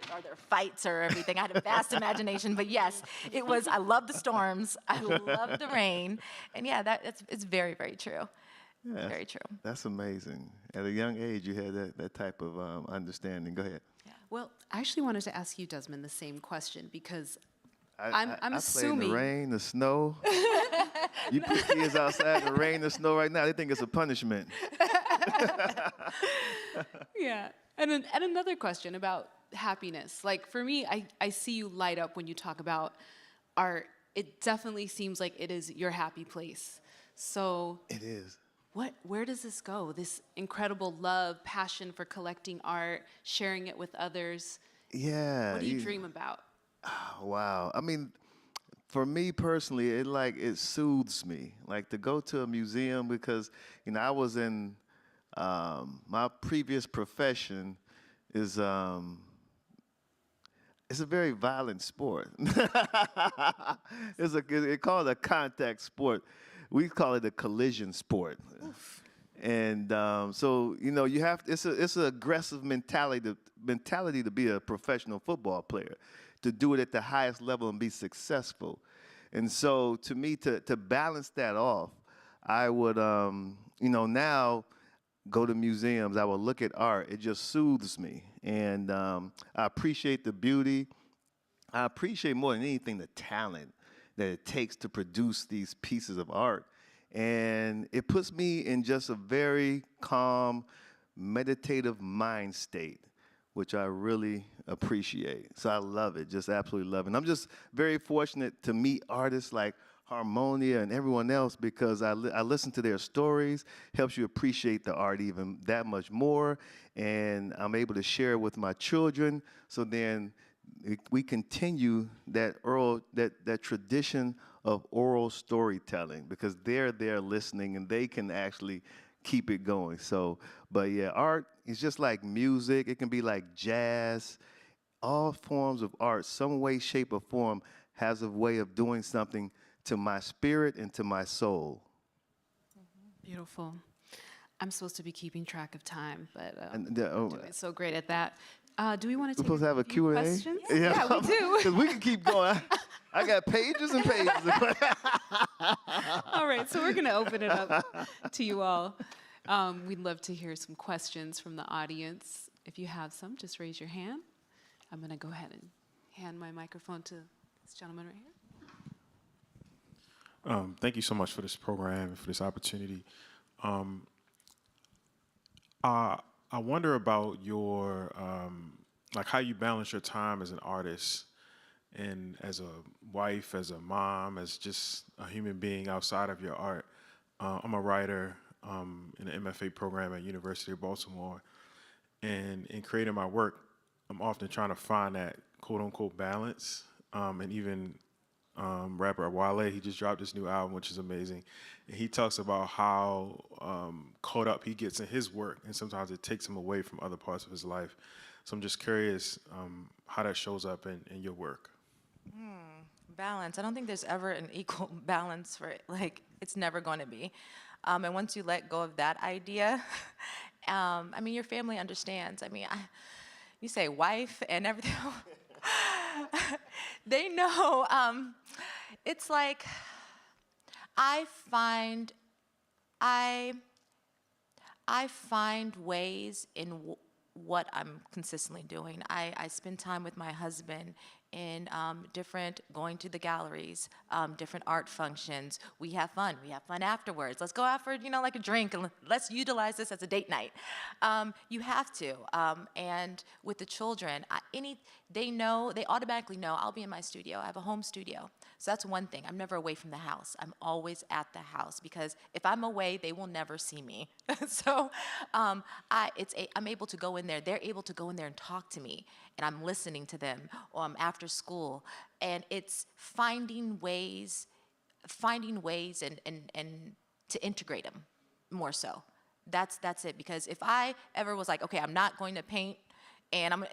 fights or everything. I had a vast imagination, but yes, it was, I love the storms, I love the rain, and yeah, it's very, very true. Yeah, very true. That's amazing. At a young age, you had that type of understanding. Go ahead. Yeah. Well, I actually wanted to ask you, Desmond, the same question because I assuming play in the rain, the snow. You put kids outside in the rain, the snow right now, they think it's a punishment. Yeah. And another question about happiness. Like for me, I see you light up when you talk about art. It definitely seems like it is your happy place. So It is. Where does this go? This incredible love, passion for collecting art, sharing it with others. Yeah. What do you dream about? Oh, wow. I mean, for me personally, it soothes me. Like to go to a museum because, I was in my previous profession is it's a very violent sport. It's called a contact sport. We call it a collision sport. Oof. And so, you know, you have it's an aggressive mentality to be a professional football player, to do it at the highest level and be successful. And so, to me, to balance that off, I would, you know, now go to museums. I will look at art. It just soothes me, and I appreciate the beauty. I appreciate more than anything the talent that it takes to produce these pieces of art. And it puts me in just a very calm, meditative mind state, which I really appreciate. So I love it, just absolutely love it. And I'm just very fortunate to meet artists like Harmonia and everyone else, because I listen to their stories, helps you appreciate the art even that much more. And I'm able to share it with my children, so then we continue that tradition of oral storytelling, because they're there listening and they can actually keep it going. So, but yeah, art is just like music. It can be like jazz. All forms of art, some way, shape, or form, has a way of doing something to my spirit and to my soul. Beautiful. I'm supposed to be keeping track of time, but Oh, doing so great at that. Do we want to we're take supposed to have a few Q&A? questions? Yeah, we do. Because we can keep going. I got pages and pages. All right, so we're going to open it up to you all. We'd love to hear some questions from the audience. If you have some, just raise your hand. I'm going to go ahead and hand my microphone to this gentleman right here. Thank you so much for this program and for this opportunity. I wonder about your, like how you balance your time as an artist and as a wife, as a mom, as just a human being outside of your art. I'm a writer in the MFA program at University of Baltimore. And in creating my work, I'm often trying to find that quote-unquote balance. And even rapper Wale, he just dropped this new album, which is amazing. And he talks about how caught up he gets in his work, and sometimes it takes him away from other parts of his life. So I'm just curious how that shows up in your work. Balance. I don't think there's ever an equal balance for it. Like, it's never going to be. And once you let go of that idea, I mean, your family understands. I mean, you say wife and everything. They know. It's like I find ways in what I'm consistently doing. I spend time with my husband in going to the galleries, different art functions. We have fun. We have fun afterwards. Let's go out for, like a drink, and let's utilize this as a date night. You have to. And with the children, they automatically know I'll be in my studio. I have a home studio. So that's one thing. I'm never away from the house. I'm always at the house, because if I'm away, they will never see me. So I'm able to go in there. They're able to go in there and talk to me, and I'm listening to them after school. And it's finding ways and to integrate them more so. That's it. Because if I ever was like, okay, I'm not going to paint, and I'm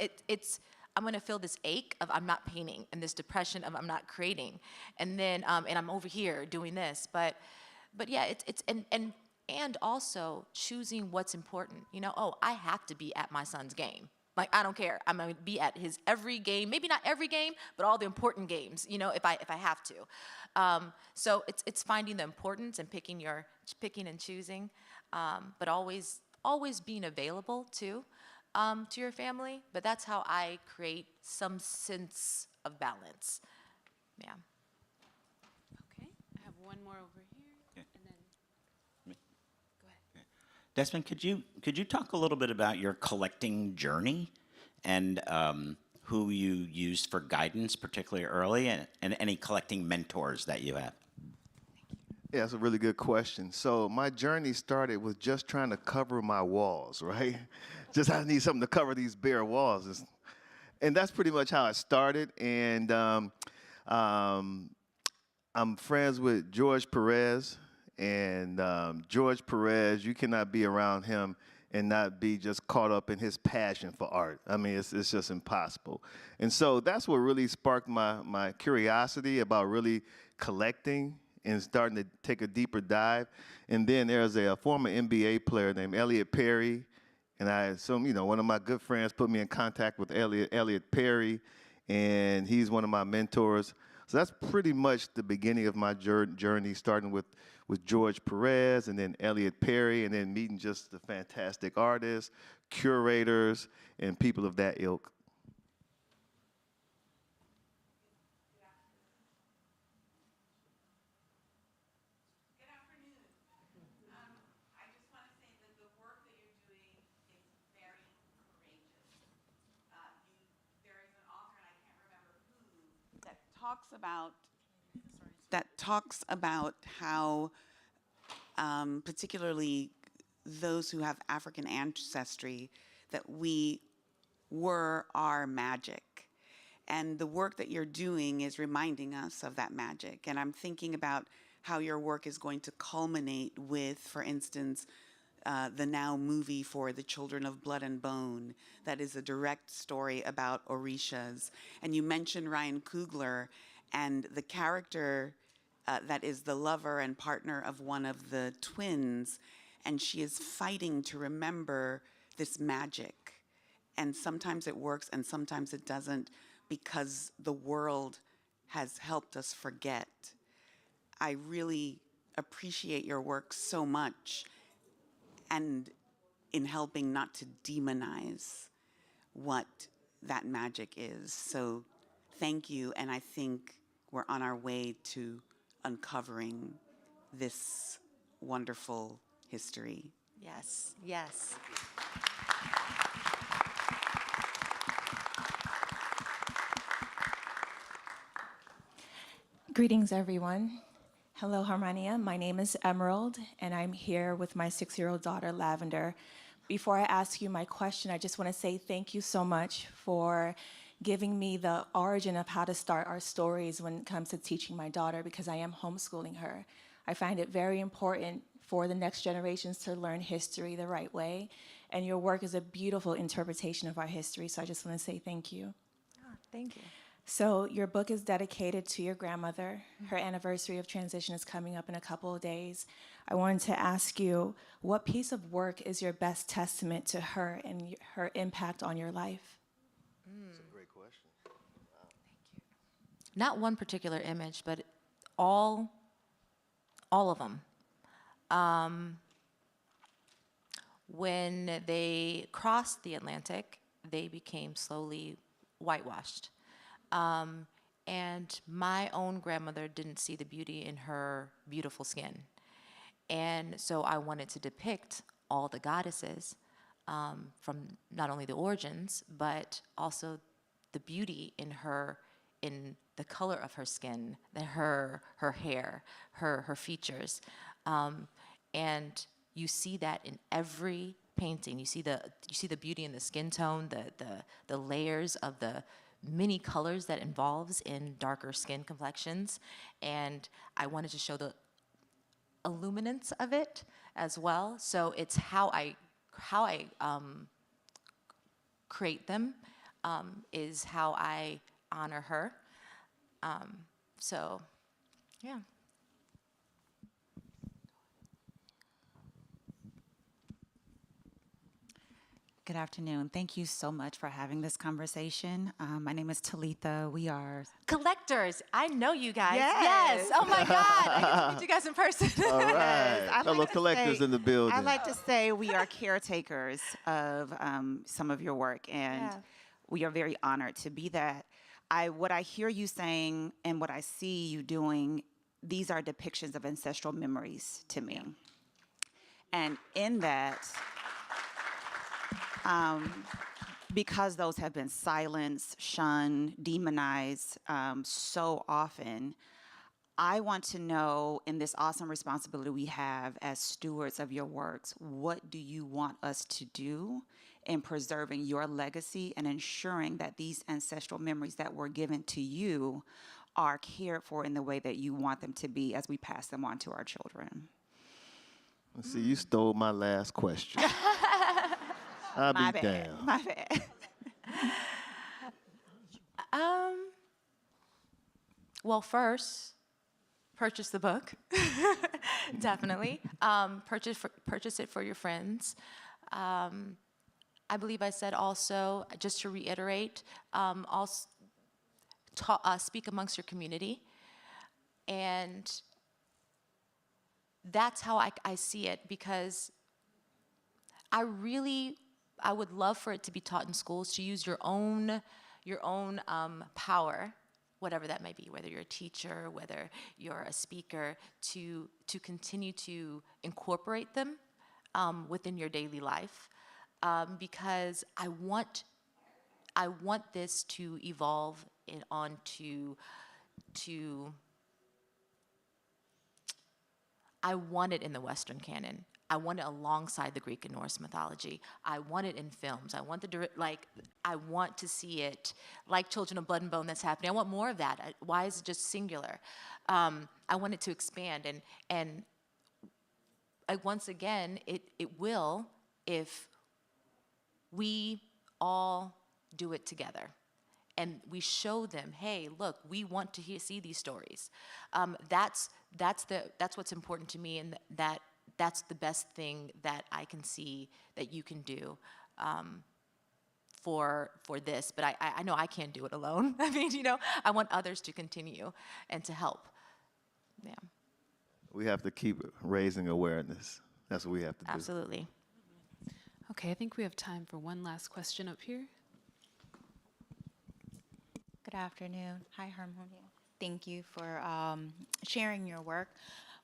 going to feel this ache of I'm not painting, and this depression of I'm not creating, and then and I'm over here doing this. But yeah, it's and also choosing what's important. I have to be at my son's game. Like, I don't care. I'm going to be at his every game. Maybe not every game, but all the important games. If I have to. So it's finding the importance and picking and choosing, but always being available too. To your family, but that's how I create some sense of balance. Yeah. Okay, I have one more over here, Yeah. and then go ahead. Desmond, could you talk a little bit about your collecting journey and who you used for guidance, particularly early, and any collecting mentors that you have? Yeah, that's a really good question. So my journey started with just trying to cover my walls, right? I need something to cover these bare walls. And that's pretty much how it started. And I'm friends with George Perez. And George Perez, you cannot be around him and not be just caught up in his passion for art. I mean, it's just impossible. And so that's what really sparked my curiosity about really collecting. and starting to take a deeper dive. And then there's a former NBA player named Elliot Perry, and I assume, you know, one of my good friends put me in contact with Elliot Perry, and he's one of my mentors. So that's pretty much the beginning of my journey, starting with George Perez and then Elliot Perry, and then meeting just the fantastic artists, curators, and people of that ilk. talks about how, particularly those who have African ancestry, that we are magic. And the work that you're doing is reminding us of that magic. And I'm thinking about how your work is going to culminate with, for instance, the now movie for the Children of Blood and Bone, that is a direct story about Orishas. And you mentioned Ryan Coogler, and the character that is the lover and partner of one of the twins, and she is fighting to remember this magic. And sometimes it works and sometimes it doesn't, because the world has helped us forget. I really appreciate your work so much, and in helping not to demonize what that magic is. So thank you, and I think we're on our way to uncovering this wonderful history. Yes, yes. Greetings, everyone. Hello, Harmonia. My name is Emerald, and I'm here with my 6-year-old daughter, Lavender. Before I ask you my question, I just want to say thank you so much for giving me the origin of how to start our stories when it comes to teaching my daughter, because I am homeschooling her. I find it very important for the next generations to learn history the right way, and your work is a beautiful interpretation of our history, so I just want to say thank you. Oh, thank you. So your book is dedicated to your grandmother. Her anniversary of transition is coming up in a couple of days. I wanted to ask you, what piece of work is your best testament to her and her impact on your life? That's a great question. Wow. Thank you. Not one particular image, but all of them. When they crossed the Atlantic, they became slowly whitewashed. And my own grandmother didn't see the beauty in her beautiful skin. And so I wanted to depict all the goddesses from not only the origins, but also the beauty in her, in the color of her skin, her hair, her features. And you see that in every painting. You see the beauty in the skin tone, the layers of the many colors that involves in darker skin complexions, and I wanted to show the illuminance of it as well. So it's how I create them is how I honor her. So, yeah. Good afternoon. Thank you so much for having this conversation. My name is Talitha. We are Collectors. I know you guys. Yes. Oh my God. I get to meet you guys in person. All right. Fellow collectors in the building. I like to say we are caretakers of some of your work, and we are very honored to be that. What I hear you saying and what I see you doing, these are depictions of ancestral memories to me. And in that, because those have been silenced, shunned, demonized so often, I want to know, in this awesome responsibility we have as stewards of your works, what do you want us to do in preserving your legacy and ensuring that these ancestral memories that were given to you are cared for in the way that you want them to be as we pass them on to our children? Let's see, you stole my last question. I'll My be bad. down. My bad. Well, first, purchase the book. Definitely. Purchase it for your friends. I believe I said also, just to reiterate, also speak amongst your community. And that's how I see it, because I would love for it to be taught in schools, to use your own power, whatever that may be, whether you're a teacher, whether you're a speaker, to continue to incorporate them within your daily life, because I want this to evolve onto I want it in the Western canon. I want it alongside the Greek and Norse mythology. I want it in films. I want I want to see it like Children of Blood and Bone that's happening. I want more of that. Why is it just singular? I want it to expand, and once again, it will if we all do it together. And we show them, hey, look, we want to see these stories. That's what's important to me, and that's the best thing that I can see that you can do for this. But I know I can't do it alone. I mean, I want others to continue and to help. Yeah. We have to keep raising awareness. That's what we have to do. Absolutely. Okay, I think we have time for one last question up here. Good afternoon. Hi, Harmonia. Thank you for sharing your work.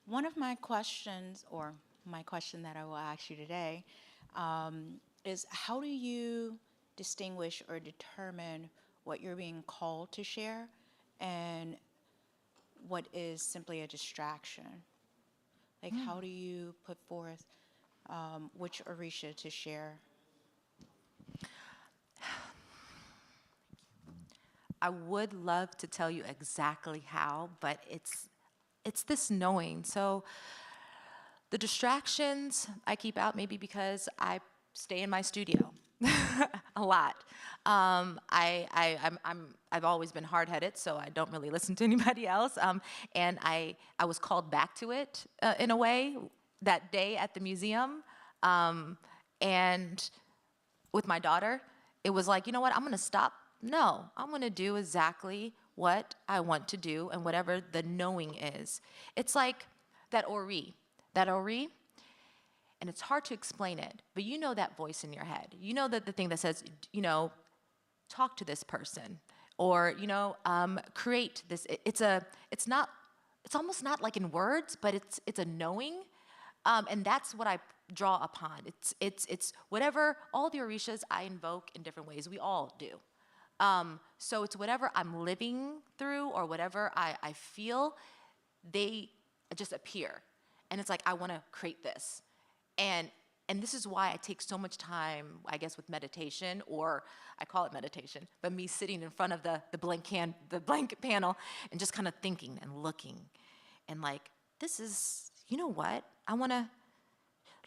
One of my questions, or my question that I will ask you today, is how do you distinguish or determine what you're being called to share and what is simply a distraction? Like, how do you put forth which Orisha to share? I would love to tell you exactly how, but it's this knowing. So the distractions I keep out, maybe because I stay in my studio a lot. I've always been hard-headed, so I don't really listen to anybody else. And I was called back to it in a way that day at the museum. And with my daughter, it was like, you know what, I'm gonna stop. No, I'm gonna do exactly what I want to do and whatever the knowing is. It's like that Ori, and it's hard to explain it, but you know that voice in your head. You know that the thing that says, talk to this person, or, create this. It's almost not like in words, but it's a knowing, and that's what I draw upon. It's whatever, all the Orishas I invoke in different ways. We all do. So it's whatever I'm living through or whatever I feel, they just appear. And it's like, I want to create this. And this is why I take so much time, I guess, with meditation, or I call it meditation, but me sitting in front of the blank panel and just kind of thinking and looking. And like, this is, you know what? I want to,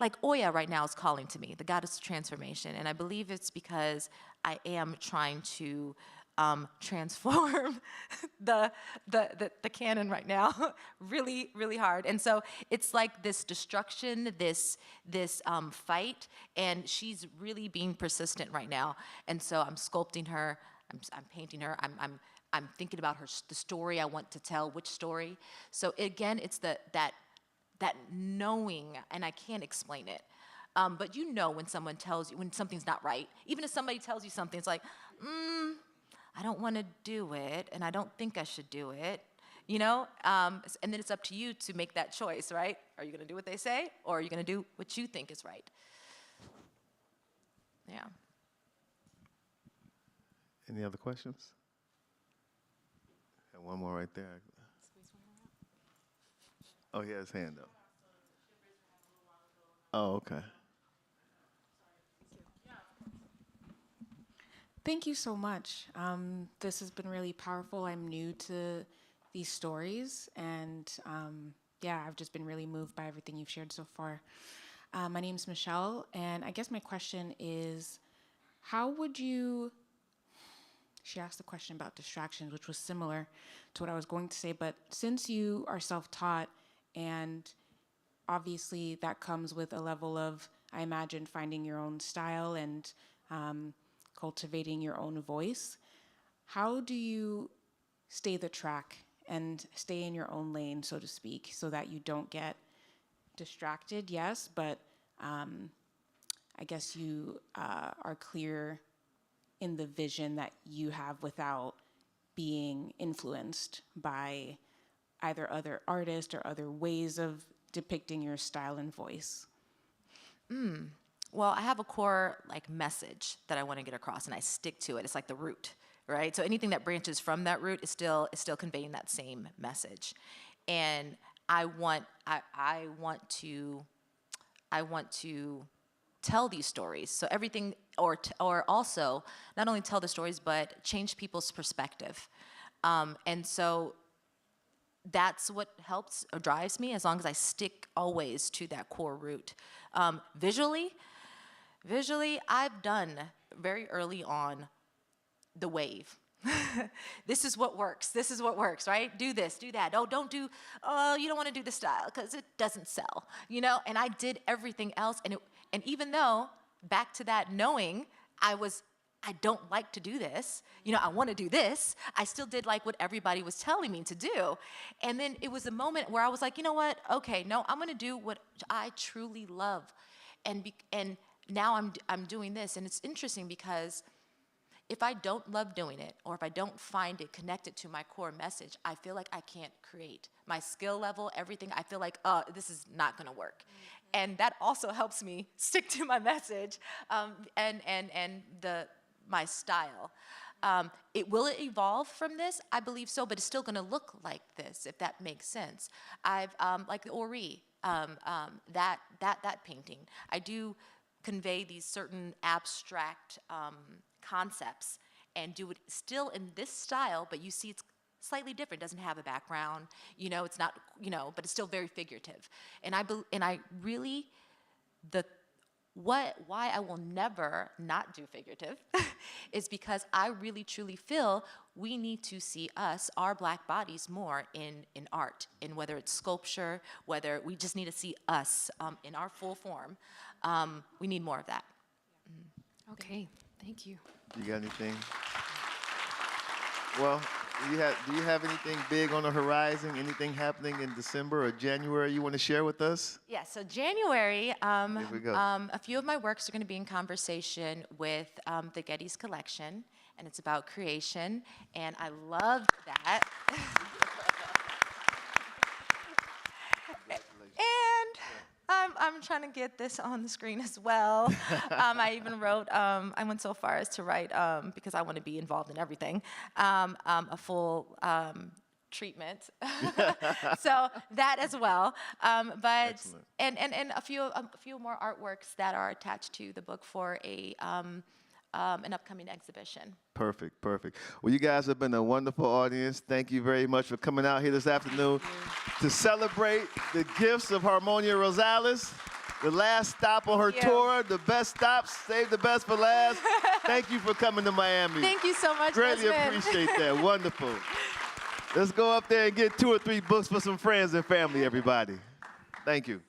like Oya right now is calling to me, the goddess of transformation. And I believe it's because I am trying to transform the canon right now really, really hard. And so it's like this destruction, this fight, and she's really being persistent right now. And so I'm sculpting her, I'm painting her, I'm thinking about the story I want to tell, which story. So again, it's that knowing, and I can't explain it. But when someone tells you, when something's not right, even if somebody tells you something, it's like, I don't want to do it, and I don't think I should do it, and then it's up to you to make that choice, right? Are you going to do what they say, or are you going to do what you think is right? Yeah. Any other questions? And one more right there. Oh, he has his hand up. Oh, okay. Thank you so much. This has been really powerful. I'm new to these stories, and I've just been really moved by everything you've shared so far. My name's Michelle, and I guess my question is, how would you she asked a question about distractions, which was similar to what I was going to say. But since you are self-taught, and obviously that comes with a level of, I imagine, finding your own style and cultivating your own voice, how do you stay the track and stay in your own lane, so to speak, so that you don't get distracted? Yes, but I guess you are clear in the vision that you have without being influenced by either other artists or other ways of depicting your style and voice. Well, I have a core like message that I want to get across, and I stick to it. It's like the root, right? So anything that branches from that root is still conveying that same message. And I want to tell these stories. So everything, or also not only tell the stories, but change people's perspective. And so that's what helps or drives me, as long as I stick always to that core root. Visually, I've done very early on the wave. This is what works. This is what works, right? Do this, do that. Oh, don't do, you don't want to do this style because it doesn't sell, you know? And I did everything else. And even though, back to that knowing, I don't like to do this, you know, I want to do this, I still did like what everybody was telling me to do. And then it was a moment where I was like, you know what? Okay, no, I'm going to do what I truly love. And now I'm doing this. And it's interesting because if I don't love doing it, or if I don't find it connected to my core message, I feel like I can't create. My skill level, everything, I feel like, this is not gonna work. And that also helps me stick to my message and my style. Will it evolve from this? I believe so, but it's still gonna look like this, if that makes sense. I've, like the Ori, that painting, I do convey these certain abstract concepts and do it still in this style, but you see it's slightly different. It doesn't have a background, you know, it's not, you know, but it's still very figurative. And I really, why I will never not do figurative is because I really truly feel we need to see our Black bodies more in art, in whether it's sculpture, whether we just need to see us in our full form. We need more of that. Okay, thank you. You got anything? Well, do you have anything big on the horizon? Anything happening in December or January you want to share with us? Yeah, so January, Here we go. a few of my works are going to be in conversation with the Getty's collection, and it's about creation, and I loved that. I'm trying to get this on the screen as well. I even wrote, I went so far as to write, because I want to be involved in everything, a full treatment. So that as well. But and a few more artworks that are attached to the book for an upcoming exhibition. Perfect, perfect. Well, you guys have been a wonderful audience. Thank you very much for coming out here this afternoon to celebrate the gifts of Harmonia Rosales, the last stop on her tour, the best stops, save the best for last. Thank you for coming to Miami. Thank you so much, Greatly Desmond. appreciate that. Wonderful. Let's go up there and get 2 or 3 books for some friends and family, everybody. Thank you.